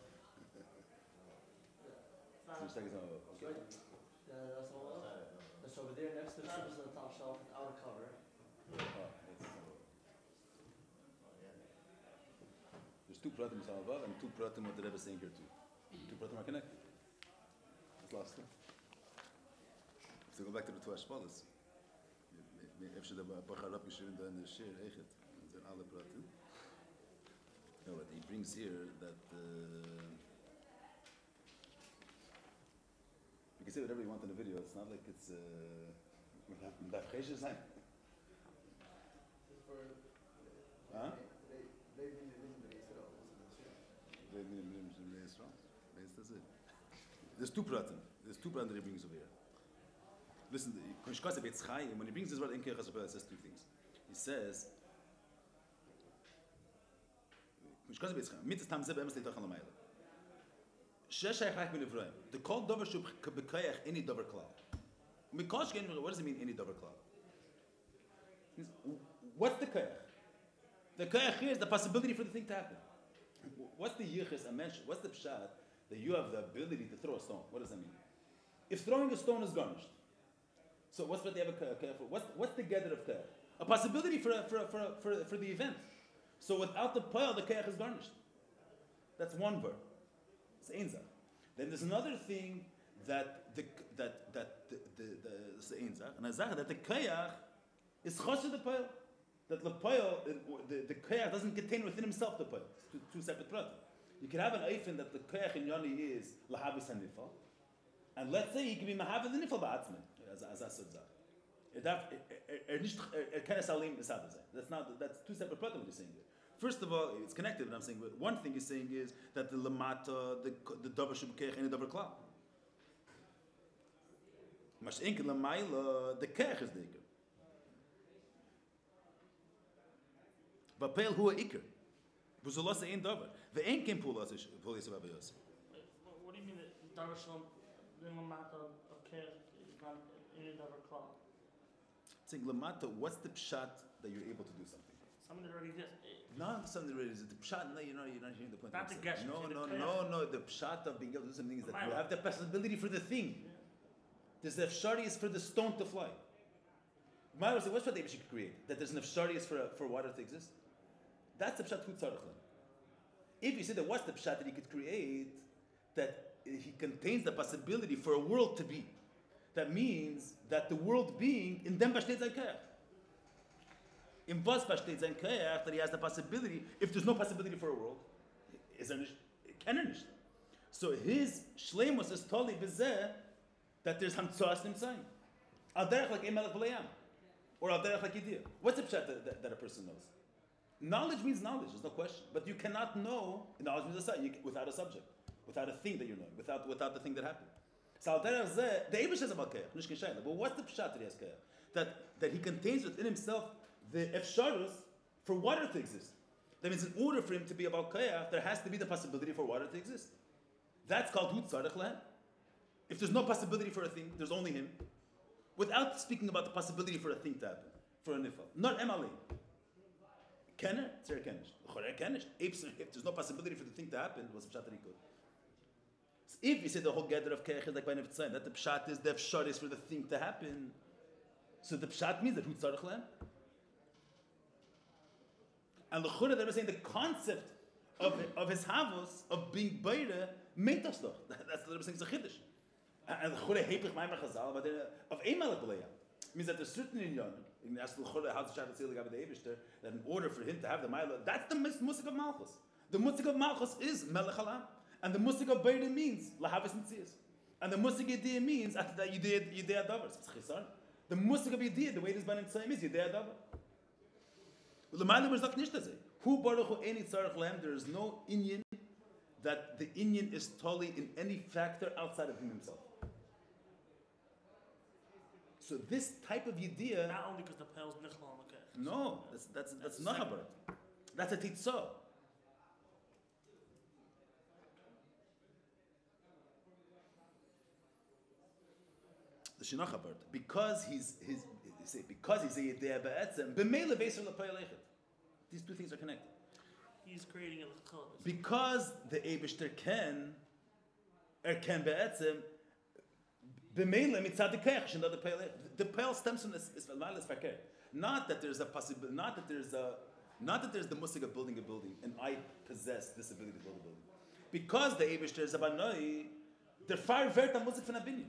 So just take Samav. Okay. That's all. That's over there next to the surface of the top shelf without a cover. There's two pratim in Samav and two pratim what the Rebbe is saying here too. Two pratim are connected. That's last two. So go back to the two Ashbalas. If the Bachar Rapi should in the share, Eichet, then alle pratim. No, but he brings here that can say whatever you want in the video. It's not like it's that precious sign. Huh? That's it. There's two pratim. There's two pratim that he brings over here. Listen, when he brings this word in Kirchas, it says two things. He says, the call dover should bekayach any dover klal. What does it mean, any dover klal? What's the kayach? The kayach here is the possibility for the thing to happen. What's the yichus I mentioned? What's the pshat that you have the ability to throw a stone? What does that mean? If throwing a stone is garnished, so what's what they have a kayach for? What's the gather of kayach? A possibility for the event. So without the pile, the kayach is garnished. That's one verb. It's einzach. Then there's another thing that the einzach and azach that the kayach is choshed the pile. That the pile, the kayach doesn't contain within himself the pile. It's two separate pratim. You can have an eifin that the kayach in yoni is lahavis hanifal, and let's say he can be mahavis hanifal ba'atzmin as I said. That's two separate pratim what you're saying here. First of all, it's connected, but I'm saying one thing he's saying is that the lamata, the davar shubkeich, and the davar klal. Mashenkin lamaila, the keich is the ikar. But peil hu ikar. Buzolas ein davar. Ve'en kem pulas is pulas abayos. What do you mean that davar shalom the lamata of keich is not any davar klal? Saying lamata, what's the pshat that you're able to do something? Something that already exists. Not something that already exists. The pshat, no, you're not hearing the point. Not the gesture. No. The pshat of being able to do something is that you have the possibility for the thing. Yeah. There's the efsharius for the stone to fly. Meir said, what's what they should create? That there's an efsharius for water to exist? That's the pshat hu tzarech. If you say that what's the pshat that he could create, that he contains the possibility for a world to be. That means that the world being in dem besteht sein kayach. In was besteht sein kayach that he has the possibility. If there's no possibility for a world, is there nicht? Can er nicht? So his shleimus is totally bizeh that there's hamtzoas nimtzayin. Al derech like emelech v'le'am, or al derech like yediyah. What's the pshat that a person knows? Knowledge means knowledge. There's no question. But you cannot know. Knowledge means without a subject, without a thing that you know, without the thing that happened. So the Eibush is about kayach, nishkin shayla. But what's the pshat that he has kayach? That he contains within himself the efsharus for water to exist. That means in order for him to be about kayach, there has to be the possibility for water to exist. That's called hu tzarech lehem. If there's no possibility for a thing, there's only him. Without speaking about the possibility for a thing to happen, for a nifal. Not emali. Kenner, tzir kenish. Choreh kenish. If there's no possibility for the thing to happen, what's the pshat that he could? If you say the whole gather of keich is like by Nefetzayin, that the pshat is the pshat is for the thing to happen, so the pshat means that hu tzarech lehem. And the chura that was saying the concept of his havos of being beire meint das doch. That's the saying is a chiddush. And the chura hepich maimer chazal, but of emelech b'leya means that there's certain inyan. You can ask the chura how to shat the Eibishter that in order for him to have the ma'ila, that's the musik of malchus. The musik of malchus is melech halam. And the musik of beire means lahavas nitzias. And the musik yediyah means after that yediyah davar. It's chisar. The musik of yediyah, the way it is by Nitzayim is yediyah davar. L'mayla was not nishtazeh. Hu baruch hu eni tzarech lehem. There is no inyan that the inyan is totally in any factor outside of him himself. So this type of yediyah. Not only because the pel's nichla on the case. No, that's not habar. That's a titzah. The Shinocha part, because he's a Yedea Ba'etzem, b'meila v'eser l'payal echet. These two things are connected. He's creating a l'chol. Because the Eibishter can Ba'etzem, b'meila mitzad the shenad the payal echet. The payal stems from this fakir. Not that there's a possibility. Not that there's the musik of building a building, and I possess this ability to build a building. Because the Eibishter is a banoi, they're far vert on musik from a binyan.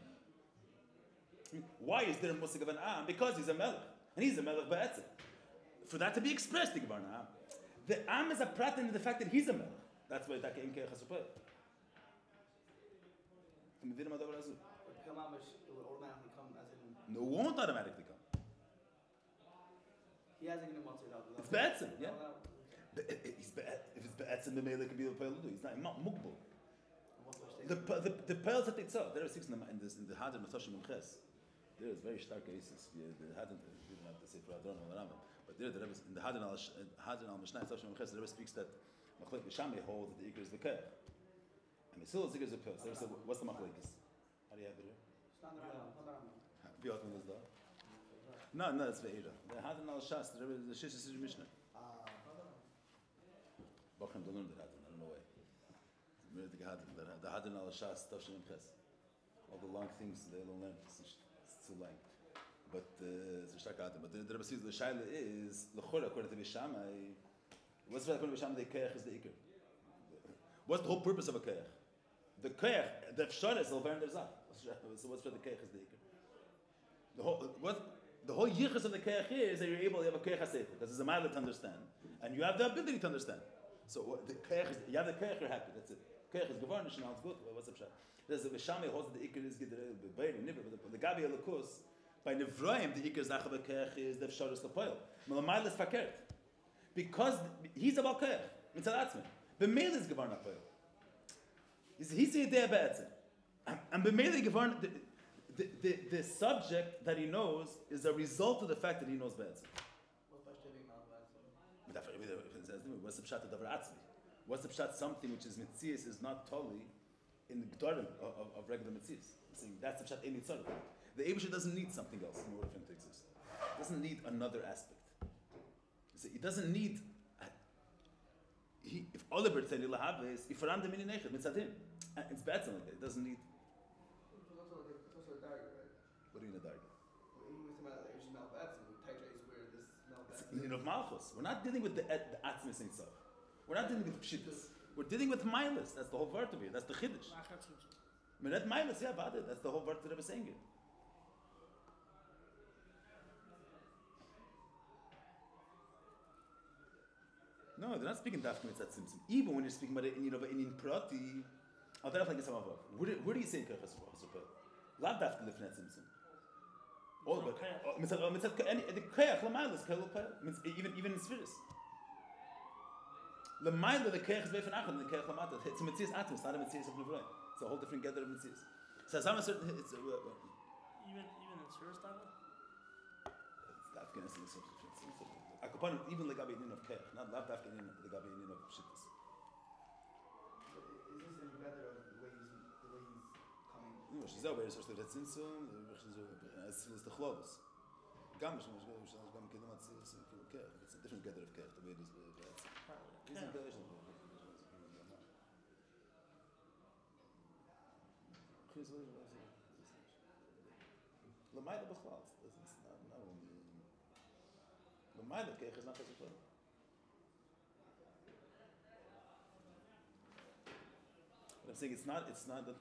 Why is there a musik of an am? Because he's a melech. And he's a melech ba'etzem. For that to be expressed, the am is a prat in the fact that he's a melech. That's why that came Peel Mamish, it would automatically come as in. No, it won't automatically come. He hasn't given what's it out. It's be'etzim, yeah. If it's be'etzim, the mele could be a peil. He's not mugbul. The peils that they saw, there are six in the Hadran of Toshim and Ches. There is very stark cases. The Hadran, we don't have to say for Adron or Ramah, but there, in the Hadran al Mishnah Toshim and Ches, the Rebbe speaks that Machlek B'Shamei holds that the Iker is the Keir. And the Sil is the Iker is the peil. So they said, what's the Machlekes? How do you have it here? B'yot min is No, it's Ve'ira. The Hadran al Shas, the Shish is Mishnah. Bachim don't learn the Hadran, I don't know why. The Hadran al Shas, Toshim and Ches. All the long things they don't learn, it's too long. But it's a stark Hadran. But the Rebbe says the Shaila is, L'chora, according to B'Shamai, what's the according to B'Shamai, the Keich is the Iker. What's the whole purpose of a Keich? The Keich, the Fshar is over in the Zah. So what's for the Keich is the Iker? The whole yichus of the keich is that you're able to have a keich haseichel, because it's a matter to understand, and you have the ability to understand. So the keich is, you have the keich, you're happy. That's it. Keich is gevarnish, now it's good. What's up, shah? There's the V'Shamei holds that the ikar is gidrei b'beir nivra, but the gabi alakus by nivraim the ikar zachav keich is the fsharis lepoil. Malamayl is fakert because he's about keich. Mitzad atzmin. B'meil is gevarna poil. He's the idea be'etzim, and b'meil is gevarna. The subject that he knows is a result of the fact that he knows be'etzim. What's the pshat of davar atzmi? What's the pshat? Something which is mitzias is not totally in the g'darim of regular mitzias. That's the pshat ein tzarech. The Eibusha doesn't need something else in order for him to exist. He doesn't need another aspect. He doesn't need. If Oliver said ilahaves, if Ram the mini nechet mitzadim, it's be'etzim like that. It doesn't need. What do you mean a darga? Of Malchus. We're not dealing with the Atzmis itself. We're not dealing with Pshittas. We're dealing with Milas. That's the whole word of it. That's the Chiddush. Meret Milas, yeah, about it. That's the whole word that I was saying it. No, they're not speaking Dafka Mitzat Simsim. Even when you're speaking about it in Prati, I'll tell you like this. Where do you say Kachas Hasupel? Lav Dafka Lifnat Simsim. All but the keich l'mayla is even in spheres. L'mayla the keich is beifan achad and the keich l'mata. It's a mitzias atom. It's not a mitzias of nevroim. It's a whole different gather of mitzias. So as I'm a certain, it's even in spheres dava. It's Afghanistan is substitute. Akupon even legabi inin of keich, not lav dafka inin legabi inin of shittas. Is this any better of the way he's coming? No, she's over. She's the Tzimtzum. It's the Chlovis. Gamish, Gam Kedumat Sis, it's a different gather of Kech, the way it is. L'mayla b'chlal. It's not only. L'mayla Kech is not as well. But I'm saying it's not that.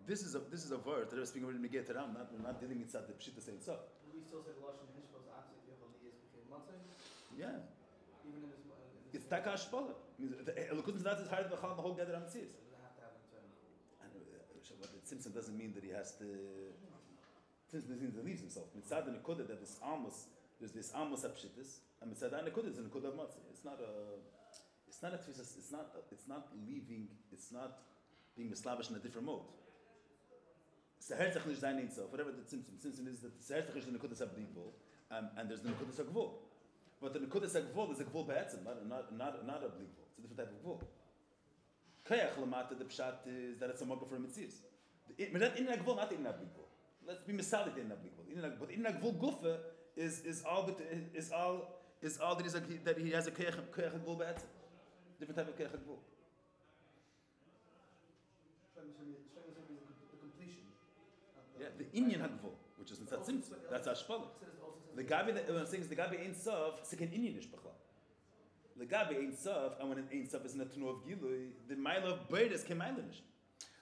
This is a word that I was speaking about in Megillat Ram. We're not dealing with the pshita saying so. Do we still say the lashon hishpos atzit yecholiyas became matzah? Yeah. Even in this. It's taka hashpala. The elokutim that is higher than the whole gather Ram sees. Does it have to have an internal? But the Simpson doesn't mean that he has to. Simpson means he leaves himself. Mitzad and Nekuda that there's this amos apshitis, and Mitzad and Nekuda is a Nekuda of matzah. It's not a tfisas. It's not leaving. It's not being mislavish in a different mode. Seherzach nish zayin itself, whatever the Simpson is that Seherzach is the Nekudas HaBlivol, and there's the Nekudas HaGvul. But the Nekudas HaGvul is a Gvul Be'etzim, not a Blivol. It's a different type of Gvul. Kayach Lamata, the Pshat is that it's a Moga for a Mitzis. In a Gvul, not in a Blivol. Let's be misalik in a Blivol. But in a Gvul Gufa is all that he has a Kayach Gvul Be'etzim. Different type of Kayach Gvul. Yeah, the Inyan Hagvul, which is Mitzat Simtzum. That's Ashpala. The Gabi, what I'm saying is the Gabi Ein Sof, second Inyan Ish B'chlal. The Gabi Ein Sof, and when an Ein Sof is in a Tunu of Gilui, the Mile of Bird is Kemailanish.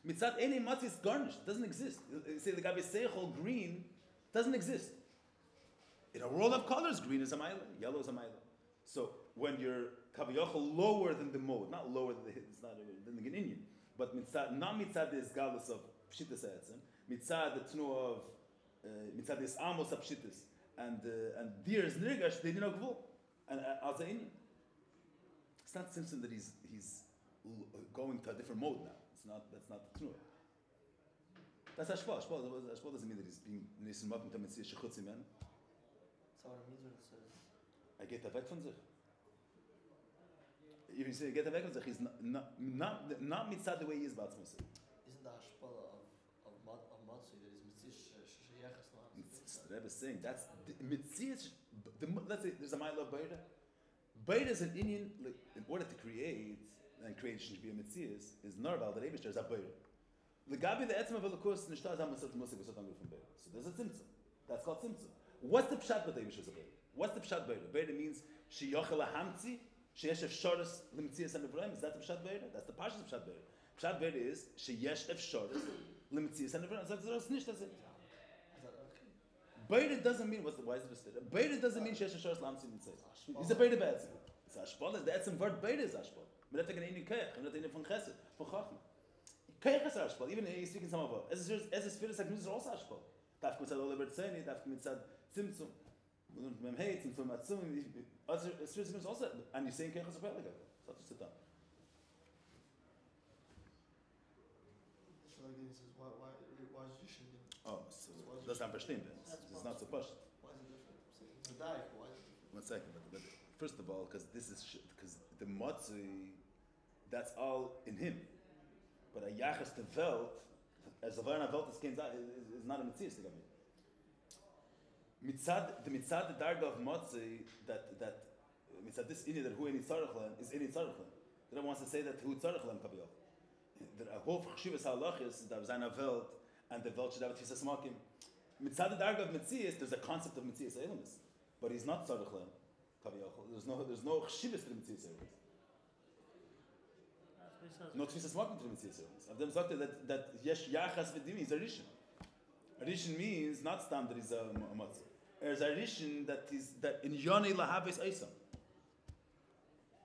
Mitzat Ein Matzi is garnished, it doesn't exist. You say the Gabi Seichel, green, doesn't exist. In a world of colors, green is a Mile, yellow is a Mile. So when you're Kaviyachal lower than the mode, not lower than it's not than the Inyan, But not mitzad the isgalus of pshitas etzem, mitzad the tnu of mitzad the amos of pshitas, and dir is nirgash they didn't know and as a Indian. It's not Simpson that he's going to a different mode now. That's not the tnu. That's Ashpal. Ashpal doesn't mean that he's being nisim up into mitzvah shechutz man. That's what it means when it says. I get weg von sich. If you say get weg von sich, he's not mitzad the way he is batzmus. Isn't the hashpala of Matsu that is mitzvah sheyachas not? The Rebbe is saying that's mitzvah. Let's say there's a mile of beida. Beida is an Indian, like, in order to create, and creation should be a mitzvah, is normal. The Rebbe is a beida. The gabi the etzma v'lekos nishtar zam masat musik v'sat angul from beida. So there's a tzimtzum. That's called tzimtzum. What's the pshat b'day b'shuz a beida? What's the pshat beida? Beida means she yochel hamtzi. Sheyesh efshoris l'mitzias and nevraim. Is that the pshat beida? That's the pashas of pshat beida. Pshat beida is sheyesh efshoris l'mitzias and nevraim. That's nicht das. Beida doesn't mean why is it listed? Beida doesn't mean sheyesh efshoris l'hamtzi l'mitzias. It's a beida be'etzim. It's ashpal. The etzim word beida is ashpal. But that's like an Indian kayach. And that's an von chesed, von chachma. Kayach is ashpal. Even he's speaking some of it. As a spirit like music is also ashpal. Daf mitzad ola bertzeni. Daf mitzad tzimtzum. Mem hate and from atzum. Other spirits is also. And you're saying kayach is ashpal again. So just sit down. So again, he says why is Yishin? Oh, so that's not verstehen. It's not so push. Why is it different? It's a diet. Why is it different? 1 second. But first of all, because the matzui, that's all in him. But a yachas to velt, as a varna velt is not a mitzvah to me. The mitzad the darga of matzui that mitzad this inyan that who any tzarechlan is any tzarechlan. The Rebbe wants to say that who tzarechlan kabiyah. The whole chshivas halach is that was a velt and the velt should have a tfisas makim. Mitzad the darga of mitzvah there's a concept of mitzvah eilumis, but he's not tzarechlan kabiyah. There's no chshivas to the mitzvah eilumis. No tfisas makim to the mitzvah eilumis. Of them sagt that yesh yachas v'dim is a rishon. A rishon means not stam that he's a matzah. There's a rishon that in yonei lahaves eisam.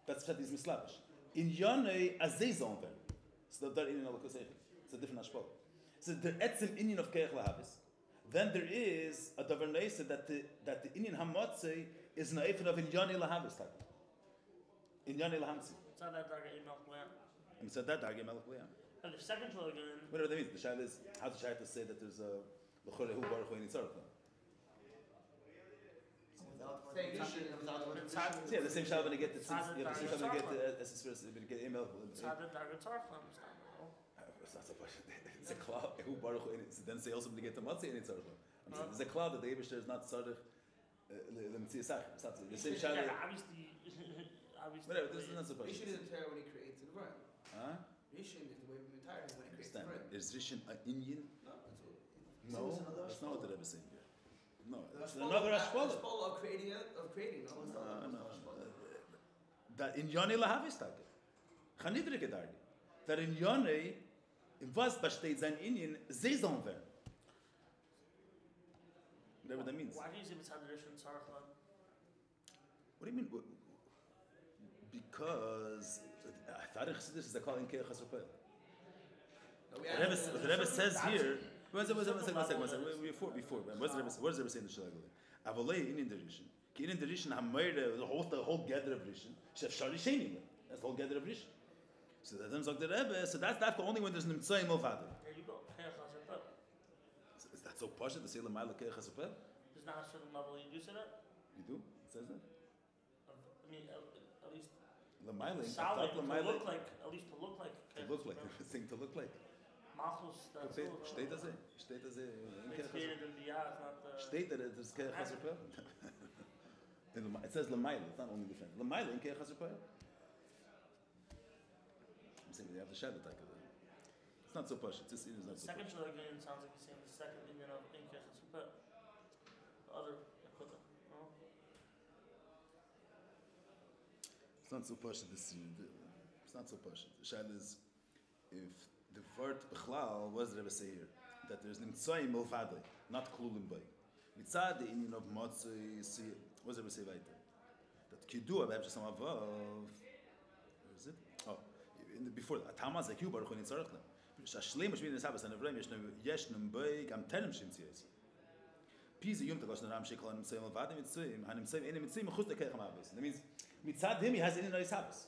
That's what is mislavish. In yonei azezon then. So that in alakusei. It's a different ashpal. So the etzim inyan of keich lahaves. Then there is a davar neisa that the inyan hamatzei is naifed of in yonei lahaves type. In yonei lahamsi. It's not that darga email plan. And so that darga melech liyam. And the second one again. Whatever that means. The shayla is how the shayla to say that there's a l'chore hu baruch hu in tzarech. Yeah, the same shayla when you get the same shayla when you get the when you get email. It's not that darga tzarech. It's not so much. It's a cloud. Hu baruch hu in. Then say also when you get the matzah in tzarech. There's a cloud that the Eibishter is not tzarech. The mitzvah sach. It's not the same shayla. Obviously. Whatever. This is not so much. Rishon is entire when he creates the Ram. Huh? Rishon is the way we entire when he creates the Ram. Is Rishon an Indian? No, that's not what the Rebbe is saying here. No, it's the another ashpala. Ashpala of creating. No, it's not. That in Yonei lahavis tage. Chanidrike darge. That in Yonei, in was besteht sein Indian, Saison werden. Whatever that means. Why do you say it's tradition tzarech? What do you mean? Because I thought this is a call in Keich HaSupel. The Rebbe says here. One second. Before. What does the Rebbe say in the Shulagoli? Avolei in Derishin. In Derishin, the whole gather of Rishon. Shef Shari Shenim. That's the whole gather of Rishon. So that them the Rebbe. So that's the only when there's Nimtzayim Milvada. There you go. Keich HaSupel. Is that so posh to say L'mayla Keich HaSupel? There's not a certain level you do say that. You do? It says that. I mean, at least. L'mayla. Solid to look like. At least to look like. To look like. The thing to look like. Malchus. That's all. Steht das? Steht das? It's created in the it's not the. Steht that it's Keich HaSupel? It says L'mayla. It's not only different. L'mayla in Keich HaSupel. I'm saying they have the shadow type of it. It's not so posh. It's not so Second posh. Shulagoli sounds like he's saying the second Indian of in Keich HaSupel. The other equivalent. No? It's not so posh. It's not so posh. The shadow is if the word Bechlal, what does the Rebbe say here? That there's Nimtzayim Milvadei, not Klulim Bay. Mitzad the Indian of Motzei, what does the Rebbe say weiter? That Kidua, we have just some above. Where is it? Oh, before that, Tama Zakiu Baruch in Tzarechla. Shashleim Shvin is Havas and Avram Yeshnum Beg Am Tenem Shimtzias. Pisa Yum Tagash and Ramshik on himself of Adam Mitzvim, and himself in Mitzvim, Chus the Kechem Havas. That means, Mitzad him, he has it in his Havas.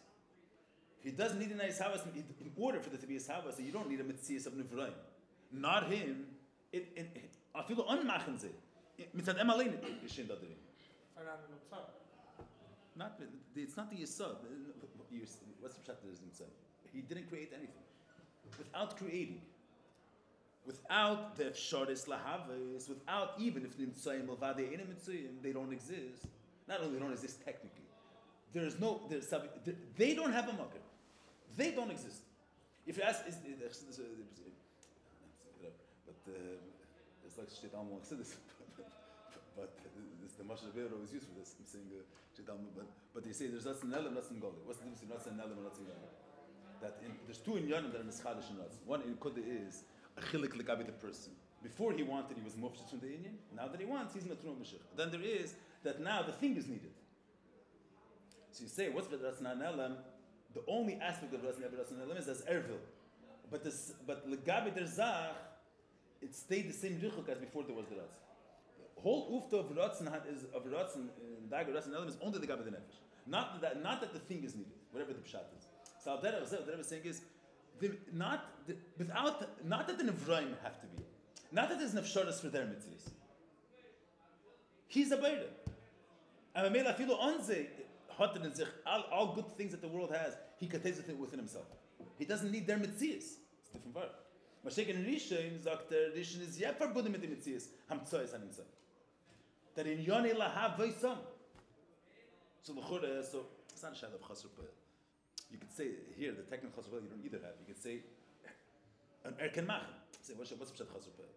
He doesn't need a nice Havas in order for there to be a Havas, so you don't need a Mitzias of Nivraim. Not him, I feel unmachen ze. Mitzad Emalin Yishin Dadarim. Not, it's not the Yisod. What's the Pshat there is Mitzad? He didn't create anything. Without creating, without the Efsharis Lahavis, without even if Nimtzayim Lavade Enim Mitzayim, they don't exist. Not only they don't exist technically, they don't have a market. They don't exist. If you ask, it's like Shit Alma this, but this the Mashal Beir always used for this. I'm saying but they say there's not an element, not an Goli. What's the difference between not an element, not an Goli? That there's two inyanim that are mischadish in Ratz. One in Kodah is a chilik legabi the person. Before he wanted, he was mufshit from the inyan. Now that he wants, he's matrum mashich. Then there is that now the thing is needed. So you say, what's Ratz Elam? The only aspect of Ratz Elam is as ervil. But legabi der zach, it stayed the same richuk as before there was the Ratz. The whole ufta of Ratz is of Ratz and Dagar Ratz Elam is only the gabi the nefesh. Not that the thing is needed, whatever the pshat is. So what I was saying is, not that the Nevraim have to be, not that there's nefsharas for their mitzvahs. He's a beire. And Mamela Filo Onze, all good things that the world has, he contains it within himself. He doesn't need their mitzvahs. It's a different word. Mashek in Rishon, Dr. Rishon is yet verbunden mit the mitzvahs, hamtzoyes an himself. That in Yoni lahav v'isam. So it's not a shadow of chasur poel. You could say here the technical chasur poel you don't either have. You could say an erken machen. Say what's pshat chasur poel?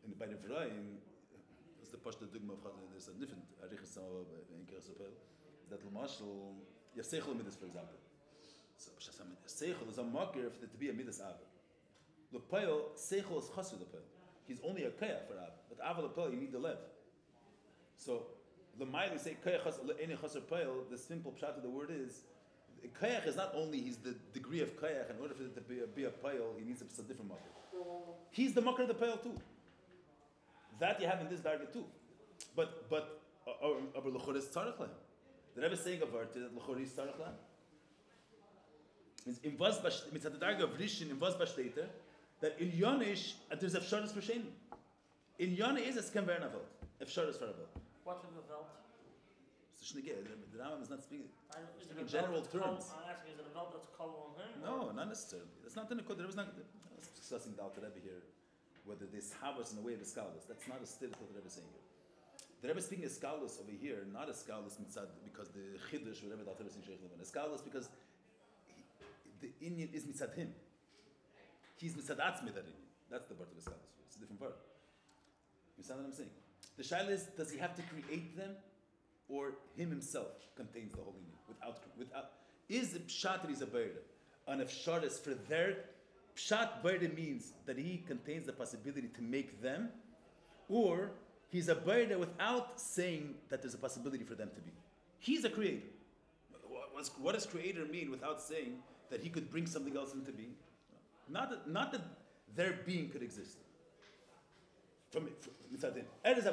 And by the Vrayim, it's the pashta dugma of chasur. There's a different arichas in chasur poel. That l'mashal you have seichel midas, for example. So seichel is a marker for it to be a midas av. The poel seichel is chasur the poel. He's only a kaya for av, but av the poel you need the lev. So the mile say kaya chasur poel. The simple pshat of the word is. Kayach is not only he's the degree of kayach. In order for it to be a payal, he needs a different makar. He's the makar of the payal too. That you have in this darga too. But l'chor is tzarech lahem. The Rebbe is saying of art that l'chor is tzarech lahem. Means in vaz mitzad the darga of Rishon in vaz b'shteiter that in Yonish there's efsharis for sheni. In Yonish is a skenver navel. Efsharis for navel. What's in the velt? The Rambam is not speaking. In general terms. I'm asking, is it a belt that's called on him? No, not necessarily. That's not in the code. There was not discussing the Alter Rebbe here whether this havas in the way of the scholars. That's not a still what the Rebbe is saying here. The Rebbe is speaking as scholars over here, not as scholars mitzad because the chiddush whatever the Alter Rebbe is saying. As scholars because the Indian is mitzad him. He's mitzad atzmi that Indian. That's the part of the scholars. It's a different part. You understand what I'm saying? The shaila is, does he have to create them? Or him himself contains the whole Indian without is the pshat that he's a beire an efsharis for their pshat beire means that he contains the possibility to make them, or he's a beire without saying that there's a possibility for them to be. He's a creator. What does creator mean without saying that he could bring something else into being? Not that their being could exist. From inside him. What's the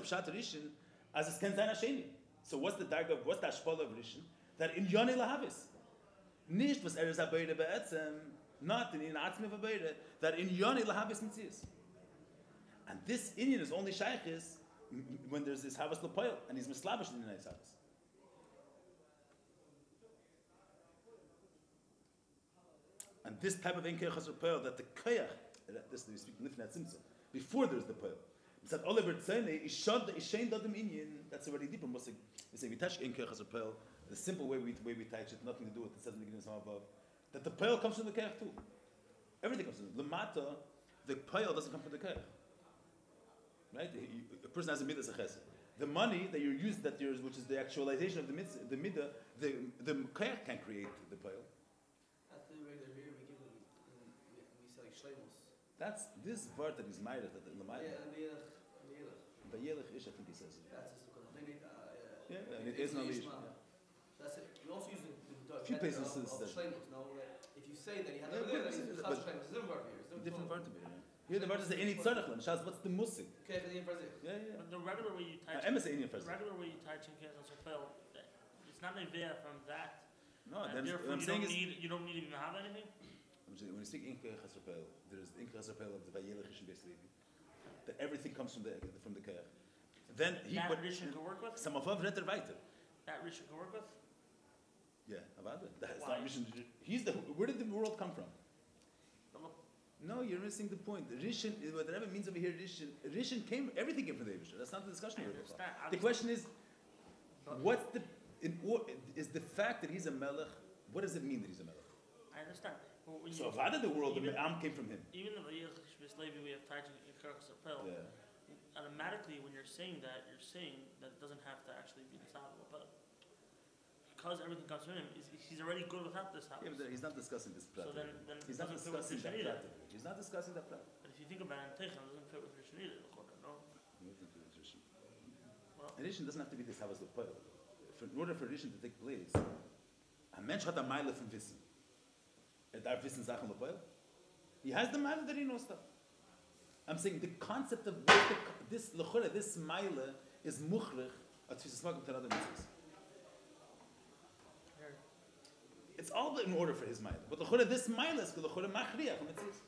pshat of Rishon? As a skenzain hasheni. So what's the ashpala of Rishon? That in Yoni lahavis. Nicht was erez habeire be'etzem. Not in atzmi v'beire. That in Yoni lahavis mitzias. And this Indian is only shaykhis when there's this havas l'poil and he's mislavish in the nice havas. And this type of enkei chasur poil that the koyach, this we speak nifnei tzimtzum, before there's the poil. It's that Oliver Tzene is shad ishain dadam inyan. That's already deeper. We say we touch enkei chasur poil. The simple way we touch it, nothing to do with the seven beginnings from above. That the poil comes from the koyach too. Everything comes from the lamata. The poil doesn't come from the koyach. Right? A person has a midah chesed. The money that you're using, which is the actualization of the midah, the koyach can't create the poil. That's the regular beer we give them. We say like shlemos. That's this word that is Meir, that the Meir. Yeah, Vayelech ish, I think he says it. That's it. Yeah, and it is not ish. That's it. We also use the Few places of says Shleimus, no? If you say that he had Yeah, over there, but- then he's but- Chas Shleimus. It's different word here. It's different word. word to be. Here the word is the any tzarechlan. Shaz, what's the musik? Okay, for the infrazik. Yeah. But the regular way you touch, Emes any the first. regular way you touch in Kechas Rapel, it's not nevea from that. No, And then therefore what I'm saying is, you don't need to even have anything. when you speak Inka Chasrapel, there is the Inka Chasrapel of the Vayelech Rishon Beis Levi. That everything comes from the Keach. Then he That what Rishon can work with. some of us read weiter. That Rishon can work with. Yeah, Avada. That's Why? not Rishon. He's the. Where did the world come from? But look, No, you're missing the point. Rishon, whatever it means over here, Rishon came. Everything came from the Eibush. That's not the discussion I we're about. understand. The question is, But- what's the is the fact that he's a melech? What does it mean that he's a melech? I understand. But when So you, Avada, the world, the even- Am came from him. even the Vayelech Levi way of touching in Kechas Rapel, Yeah. automatically when you're saying that it doesn't have to actually be the Sabbath. But because everything comes from him, he's already good without this house. Yeah, but he's not discussing this prat. So then He's it not doesn't fit with discussing that Rishon either. prat. He's not discussing that prat. But if you think about it, Teichon doesn't fit with Rishon either. No. Well, Rishon doesn't have to be this Havas Lepoil. In order for Rishon to take place, a mensch hat a Meile from Wissen. Darf wissen Sachen Lepoil? He has the Meile that he knows stuff. I'm saying the concept of this Lechore, this Meile is Muchrich at Tfisas Magam to another mitzvahs. It's all in order for his Meile. But Lechore, this Meile is Lechore Machriach mitzvahs.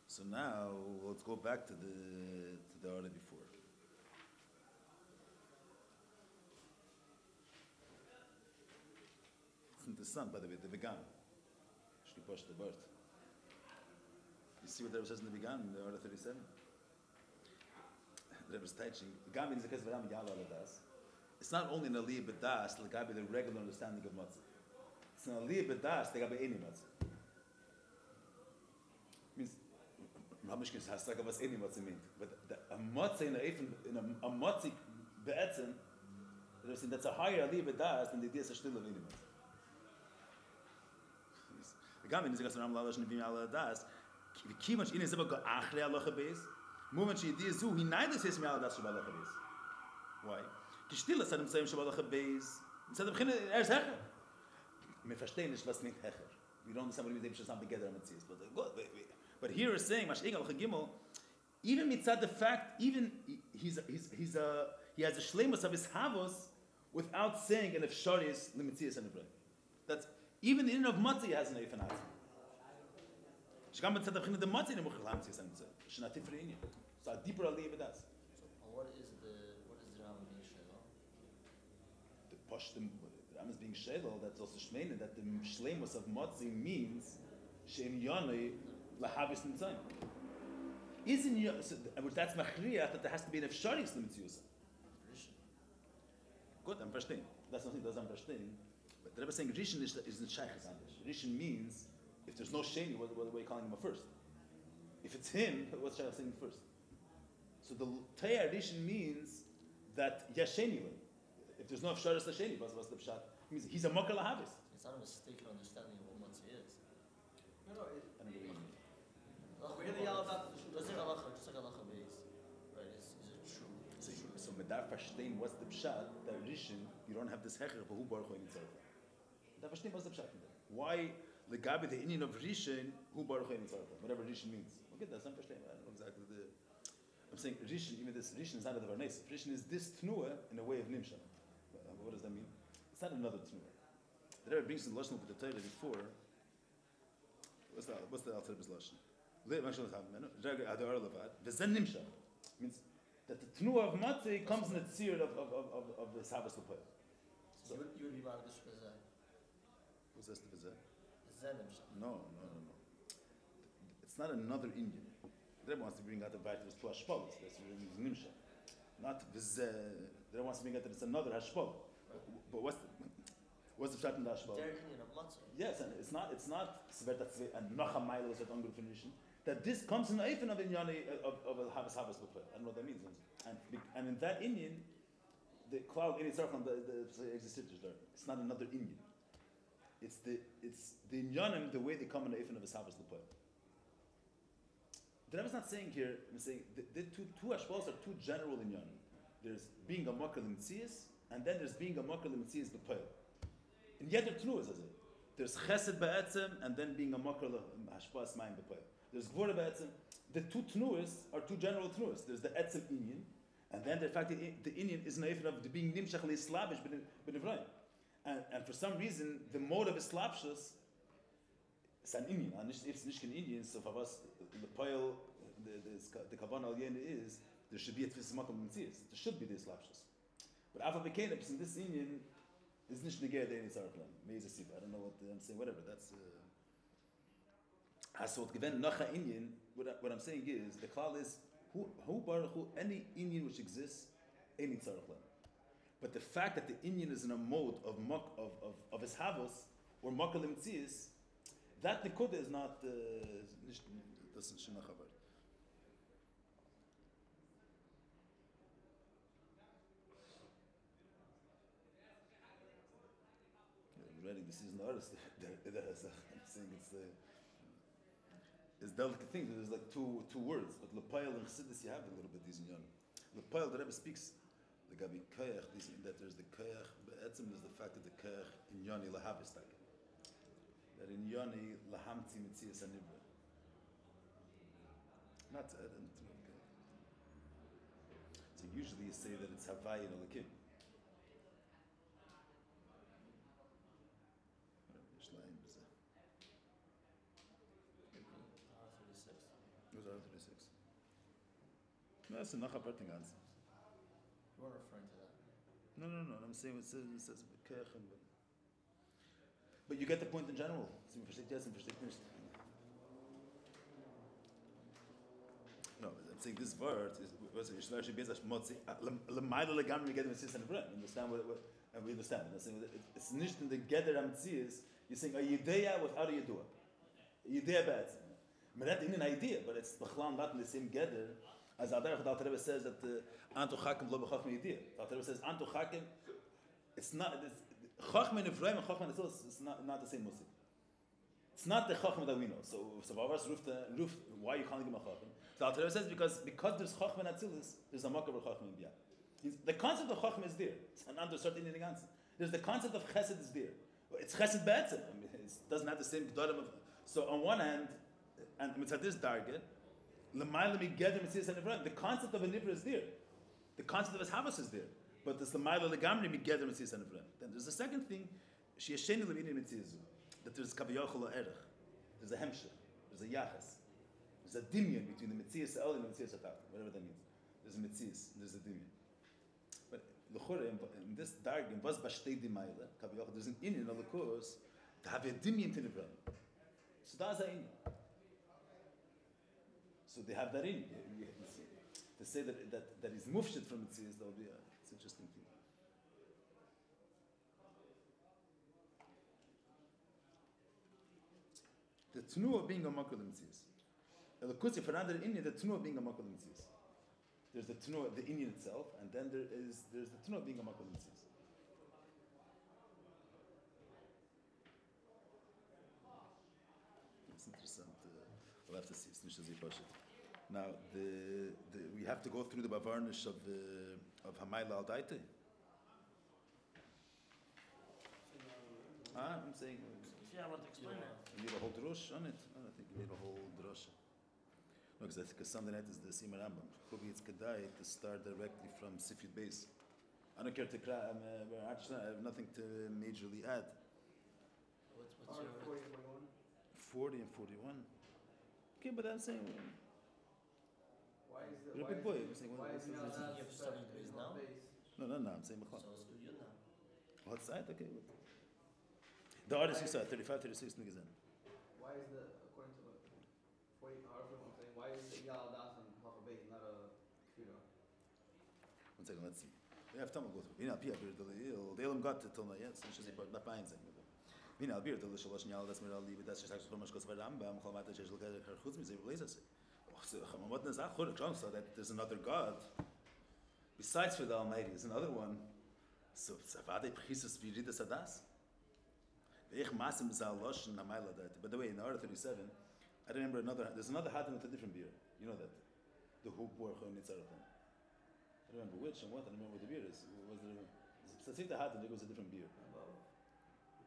So now let's go back to the order before. It's interessant, by the way, the vegan. The birth. You see what the Rebbe says in the vegan in the order 37? The Rebbe is teaching. Vegan means because it's not only an aliyah b'das, like the regular understanding of matzah. It's an aliyah b'das, like any matzah. Means Ramishkin has like was any matzah meant, but a matzah in a matzah be'etzem, that's a higher aliyah b'das than the idea of still of any matzah. Gamin is a gastronom lalash nevim ala das. Ki much in is about go achre alocha beis. Moment she idea zu he neither says me ala das shabalacha beis. Why? Ki stille sanem sayim shabalacha beis. Instead of beginnen hecher. Me verstehen nicht was meint hecher. We don't understand what it means to be together on says. But here is saying mash egal chagimel. Even mitzad the fact, even he has a shleimus of his havos without saying an efsharis limitzias and a That's even the in of matzah has an eifanat. Shkam mitzad the beginning the matzah in the muchal hamtzis and it's not different in you. So a deeper aliyah with us. What is the Ram being shelo? The posh the Ram is being shelo. That's also shmeina that the shleimus of matzah means sheim yanei lahavis nitzayim. Isn't you? That's machriach that there has to be an efsharis limitziusa. Good, I'm verstehen. That's nothing that I'm verstehen. But the Rebbe is saying Rishon isn't Shaykh's Amish. Rishon means if there's no Sheni, what are we calling him a first? If it's him, what's Shaykh saying first? So the Tayar Rishon means that Yasheni. If there's no Afsharis Lasheni, what's the Pshat? It means he's a Makar Lahavis. It's not a mistaken understanding of what matzah is. I don't know what you mean. We're going to yell about just like halacha base, right? Is it true? So Medar Fashtein, what's the Pshat? That Rishon, you don't have this Hecher, but who Baruch Hu Yitzarech? Medar Fashtein, what's the Pshat in there? Why Legabi the Indian of Rishon, who Baruch Hu Yitzarech? Whatever Rishon means. Okay, that's not Fashtein. I don't know exactly the. I'm saying Rishon, even this Rishon is not a Davar Nesef. Rishon is this Tnua in a way of Nimsha. What does that mean? It's not another Tnua. The Rebbe brings in Lashon with the Torah before. What's the Alter Rebbe's Lashon? Means that the Tnua of Matzah comes in the tzir of the Sabbath Lepoil. So you would be mad at this for Zeh. Who's this the Vizeh? Zeh himself. No. It's not another Indian. The Rebbe wants to bring out the fact that it's two Hashpalas. That's what it means Nimsha. Not Vizeh. The Rebbe wants to bring out that it's another Hashpal. But what's the pshat in the Hashpal? Their opinion of matzah. Yes, and it's not Sveta Tzvei and Nocha Mailo is at Ungur Finishing. That this comes in the Eifen of Inyani of a Havas Lepoil. I don't know what that means. And in that Indian, the cloud in itself the existed there. It's not another Indian. It's the Inyanim, the way they come in the Eifen of a Havas Lepoil. The Rebbe is not saying here, I'm saying the two Hashpalas are two general Inyanim. There's being a makar l'mtzias, and then there's being a makar l'mtzias b'poil. And yet there are tnuas as it. There's chesed ba'etzem, and then being a makar l'hashpas mayim b'poil. There's gvura ba'etzem. The two tnuas are two general tnuas. There's the etzem inyan, and then the fact that the inyan is naif of the being nimshach le'islavish b'nevrayim. And for some reason, the mode of Islapshus is an inyan. And it's not an inyan, so for us, the poil, the kavan al yen is, there should be a tfis makam mitzias. There should be the Islapshus. But Alpha Bekeneps in this inyan is nicht negay the any saraplan. I don't know what I'm saying, whatever. That's. So given nacha inyan, what I'm saying is, the klal is, who baruch hu, any inyan which exists, any saraplan. But the fact that the inyan is in a mode of eshavos or makal imtzias, that nekuda is not doesn't shenach havar. Ready? This is an artist. I'm saying it's delicate thing. There's like two words, but lepayel and chassidus you have a little bit these in yon. Lepayel, the Rebbe speaks. The Gabi Koyach, that there's the Koyach, Be'etzim is the fact that the Koyach in Yoni Lahavis Taka. That in Yoni Lahamti Mitzias Anibra. Not to add into it. So usually you say that it's Havai and Olakim. It was R36. No, that's enough of everything answer. You are referring to that. No. I'm saying it says but you get the point in general. No, I'm saying this word is actually based on Lemaila legamri get mitzvahs and bread. Understand what? And we understand. I'm saying it's nicht in the gather mitzvahs. You're saying a yidea without a yidua. Yidea bad. I mean, that's an idea, but it's b'chlam not in the same gather. As Adarach the Rebbe says that Antu Chakim lo b'chachma yidiyah. The Rebbe says Antu Chakim, it's not Chachma Nivraim and Chachma Nitzos. It's not the same musik. It's not the Chachma that we know. So Bavars roof. Why you can't give him a Chachma? So the Rebbe says because there's Chachma Natzilis, there's a Makar Chachma in Biyah. The concept of Chachma is there. It's an under certain anything answer. There's the concept of Chesed is there. It's Chesed Be'etzem. I mean, it doesn't have the same gedolim of. So on one hand, and it's at this target. The concept of a nivra is there. The concept of his havas is there. But there's the ma'ila legamri migeder mitzvahs and nivra. Then there's the second thing, sheyeshenu levinin mitzvahs. That there's kaviyachol erech. There's a hemshech. There's a yachas. There's a dimion between the mitzvahs el and the mitzvahs atat. Whatever that means. There's a mitzvahs. There's a dimion. But l'chore in this dark in was bashtei dimayla kaviyachol. There's an inyan of the course to have a dimion to nivra. So that's a inyan. So they have that in. To say that is mufshid from Mitzias, that will be it's an interesting thing. The tnu of being a makal Mitzias. The kutzi for another Indian, the tnu of being a makal Mitzias. There's the tnu of the Indian itself, and then there's the tnu of being a makal Mitzias. It's interesting. We'll have to see. It's nicht so pasht. Now, we have to go through the bavarnish of Hamayla al Daite. I'm saying. Yeah, I want to explain it. You need a whole drush on it. I don't think you need a whole drush. No, because Sunday night is the Sima Rambam. Probably it's kedai to start directly from Sifyud base. I don't care to cry. I have nothing to majorly add. What's your 40 and 41. Okay, but I'm saying. Why is the You're a big boy. I'm saying, why is You have studied base now? No. I'm saying Mechal. So it's good now. What side? Okay. The artist you saw 35, 36 niggas in. Why is the according to what 40 however I'm saying why is the Yal Das and Papa Base not a Kfira? One second, let's see. We have time to go through. Vina Pia Bir the Elam got till now yet, so she's not buying something. Vina Bir the Shalosh Yal Das Mir Ali, but that's just actually so much because Rambam Khalmata Shesh look at her Khutz me say blazes. So that there's another God besides for the Almighty. There's another one. So Savade Prisus Virida Sadas. By the way, in R 37, I remember there's another Hatim with a different beer. You know that. The Hubor Nitzaratan. I don't remember which and what. I don't remember what the beer is. Was there? It was a different beer.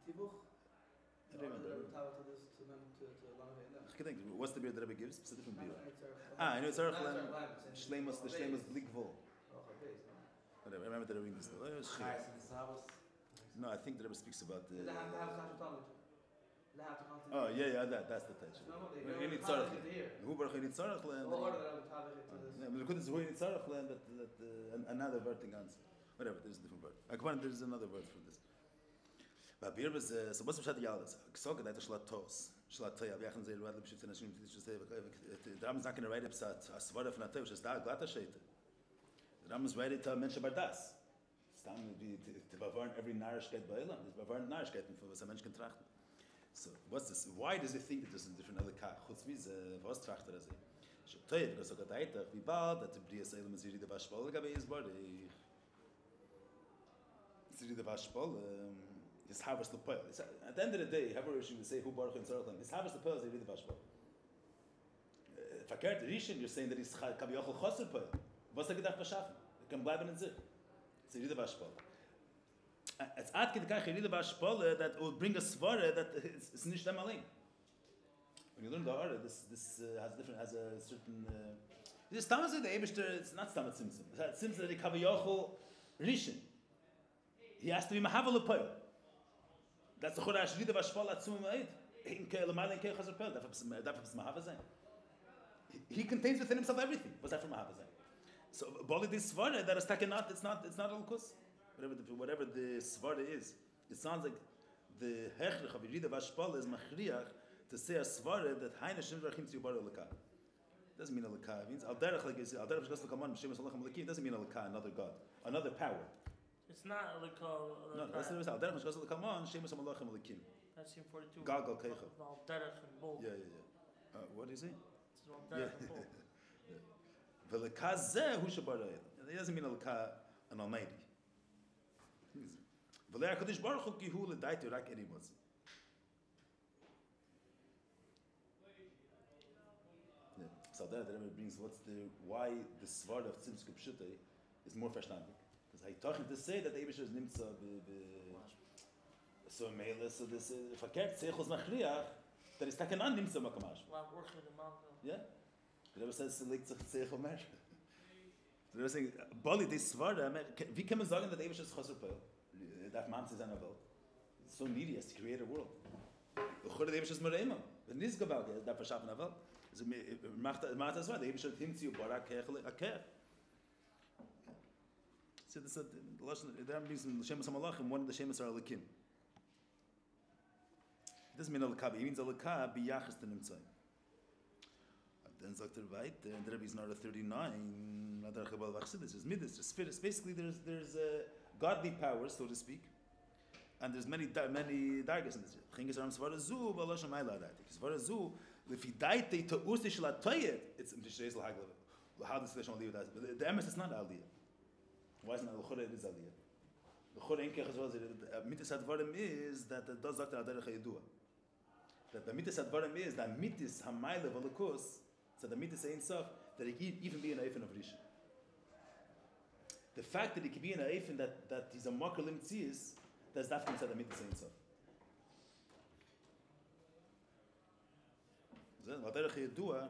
Tibuch. I don't remember. What's the beer that Rebbe gives? It's a different beer. I know it's Archlan. Shlemus, the Shlemus Blikvol. Whatever. I remember that reading this. No, I think the Rebbe speaks about the. Oh yeah, that's the touch. You need Tzarech. Who Baruch you need Tzarech land? Who you need Tzarech land? That another word thing answer. Whatever. There's a different word. There's another word for this. But beer was so what's the Yaldas? So that is Shlatos. Shlatoya. We can say rather be shifting nation to say the Ram is not going to write up a sword of Natosh. It's that glatter shade. The Ram is writing to mention Bardas. Stam to bavern every Narishkeit by Elam. This bavern Narishkeit for was a mensch can trachten. So what's this? Why does he think that there's a different Elika? Chutz wie was trachter as he? Shlatoya because so that we bad that the Bria Elam is the Vashpol gabe is body. Is the Vashpol his harvest the pearl. At the end of the day, however you would say who Baruch in Tzarech, his harvest the pearl is the Vashpol. Verkehrt Rishon, you're saying that he's Kabiyachol Chosser pearl. What's the Gedacht beschaffen? It can bleiben in sich. It's the Vashpol. It's at Kedekach the Vashpol that will bring a svara that it's nicht them allein. When you learn the order, this has a certain. This Tamas the Eibishter. It's not Tamas Simpson. It's Simpson that the Kabiyachol Rishon. He has to be Mahavel pearl. That's the Chorash Rida Vashpol Atzum Ma'id. In Ke'elamal in Ke'echazar Pearl. That's Mahavazay. He contains within himself everything. What's that from Mahavazay? So, Bali this Svara that is taken out, it's not Al-Kus. Whatever the Svara is, it sounds like the Hechrich of Rida Vashpol is Machriach to say a Svara that Haina Shem Rachim Tziyu Bar Elokah. Doesn't mean Elokah. It means Al-Derech like is Al-Derech Shkas L'Kamon Shem Esalachem Elokah. It doesn't mean Elokah, another God, another power. It's not like no, that's the result. Derech Mishkas L'Kamon, Shemus HaMalachim Elikim. That's in 42. Galgal Keicha. Derech and Bull. Yeah. What is it? It's Derech and Bull. V'lekah zeh hu shebar ha'elam. It doesn't mean Lekah an Almighty. V'lei HaKadosh Baruch Hu ki hu l'daitu rak eri motzi. So that Rebbe brings why the svara of Tzimtzke Pshute is more verstandig. Because I talking to say that the Eibusher is nimtza so mele, so this verkehrt seichos machriach that is taken on nimtza makamash. Yeah, the Rebbe says it legt sich seichos mer. The Rebbe saying bali this svara. Wie kann man sagen that the Eibusher is chosser peil? Darf man zu seiner Welt? It's so needy as to create a world. The Chor the Eibusher is mereima. Wenn nicht gewalt, darf verschaffen a Welt. So macht das wahr. Der Eibusher nimmt barak akeh. So this is the lesson. There are some Shemus HaMalachim. One of the Shemus are Elikim. It doesn't mean Elikah. It means Elikah biyachas to nimtzai. Then sagt right. And the Rebbe is not a 39. This is midas. Basically, there's godly power, so to speak, and there's many dargas in this. Chingas aram svara zu b'alosh amayla adatik. Svara zu if he died to ustish latoyet, it's imtisheis lahaglav. How does the Lashon leave that? The emes is not aliyah. Why isn't it the is aliyah? The Chore in Kechaz was mitis advarim is that the does Dr. Adarech Yedua. That the mitis advarim is that mitis hamayla v'lekus. So the mitis ein sof that he can even be an eifin of rishon. The fact that he can be an eifin that he's a makar limtzias, that's dafkin said the mitis ein sof. Adarech Yedua.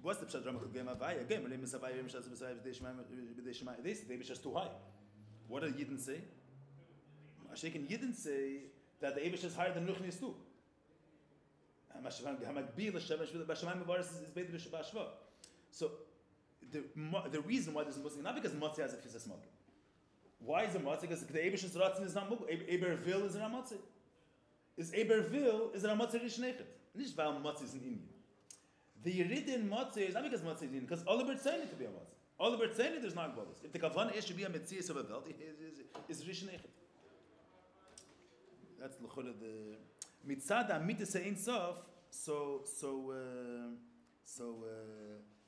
What's the pshat Ramach game Avaya? Again, when Mishas Avaya, Mishas Avaya, B'dei Shema, they say Eibusher is too high. What did Yidden say? Asheken Yidden say that the Eibusher is higher than Ruchnis too. Hamakbil B'Shemayim Mevaris is better than B'Shva. So the reason why this is Muslim not because Motzi has a fisa smoking. Why is it Motzi? Because the Eibusher's Ratzin is not Mugel. Eberville is a Ramotzi. Is Eberville is a Ramotzi Rishnechet. Nicht weil Motzi is in India. The Yeridin Motzei is not because Motzei is in, because all the Bertzeni to be a Motzei. All the Bertzeni there's not Gvolis. If the Kavanah is to be a Metzias of a belt, is Rishnechet. That's the L'chor of the Mitzada Mitzah Ein Sof. So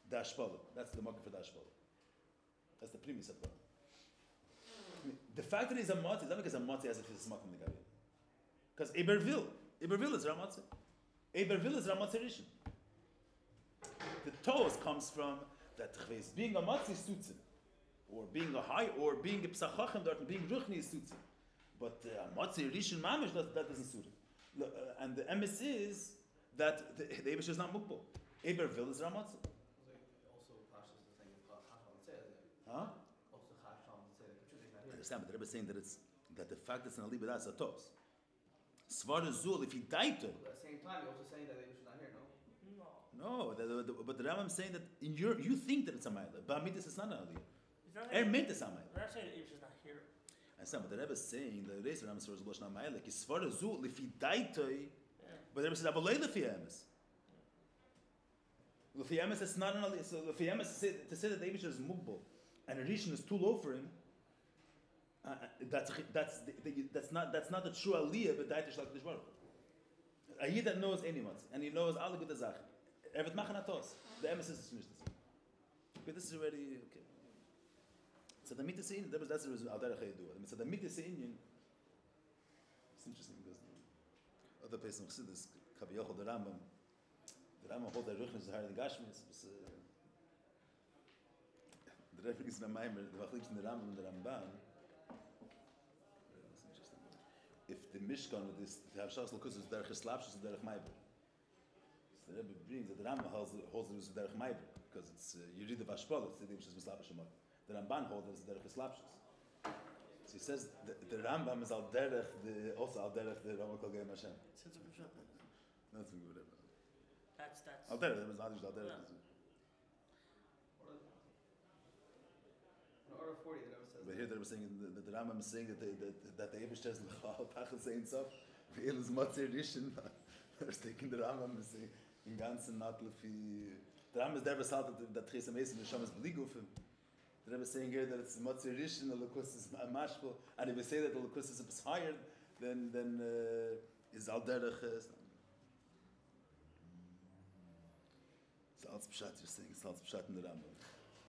the Ashpala. That's the marker for the Ashpala. That's the premise of it. The fact that he's a Motzei is not because a Motzei has a physical smoke in the Gabi. Because Eberville is Ramotzei. Eberville is Ramotzei Rishon. The toast comes from that being a Motzei Stutzin. or being a high, or being a psachachim dort, and being ruchni suits him. But Matzi Rishon Mamish, that doesn't suit him. And the emes is that the Eibush is not mukbal. Eber will is Ramatzi. Also, Pashas the thing of Chasham says. Huh? Also, Chasham says I understand, but the Rebbe is saying that the fact that it's an alibi that's a tos. Svar Zul, if he died to. But at the same time, you're also saying that they should not hear, No. no? No, but the Rambam is saying that you think that it's a ma'ila, but Amitis is not an aliyah. It's not Mint is a ma'ila. We're not saying that Eibush is not here. I understand, but the Rebbe is saying the Reis Rambam is not ma'ila. Like Svar Zul, if he died to. But the Rebbe says Avalei lefi emes. Lefi emes it's not an aliyah. So lefi emes to say that the Eibush is mukbal and a rishon is too low for him. That's not the true aliyah, but daitish like the Baruch. A yid that knows any matzah, and he knows all the good zach. Evet machen atos. The emes is nicht. But this is already okay. So the mitzvah in that's the reason al derech do. So the mitzvah in it's interesting because other place in Chassidus Kaviyochel the Rambam holds that Ruchnis is higher than Gashmis. The reference in the Maimer, the Machlokes in the Rambam and the Ramban. If the Mishkan with this, the Havshas Lakus is derech Slapshus is derech Maiber. So the Rebbe brings that the Rambam holds it as derech Maiber because it's you read the Vashpol, it's the Divish is Mislapish Shemot. The Ramban holds it as derech Slapshus. So he says the Rambam is al derech also al derech the Rambam Kol Geim Hashem. That's a good. That's. Al derech there was not al derech. Order 40 that I was saying. But here they were saying that the Rambam is saying that the Eibush says l'chal tachel saying stuff. Ve'el is Matzi Rishon. They're taking the Rambam and saying in ganzen not lefi. The Rambam is there beside that Chesed Mesim the Shamas Beligufim. The Rebbe is saying here that it's Matzi Rishon, the Lukus is a mashpul, and if we say that the Lukus is higher, then is al derech. So als Pshat you're saying it's als Pshat in the Rambam.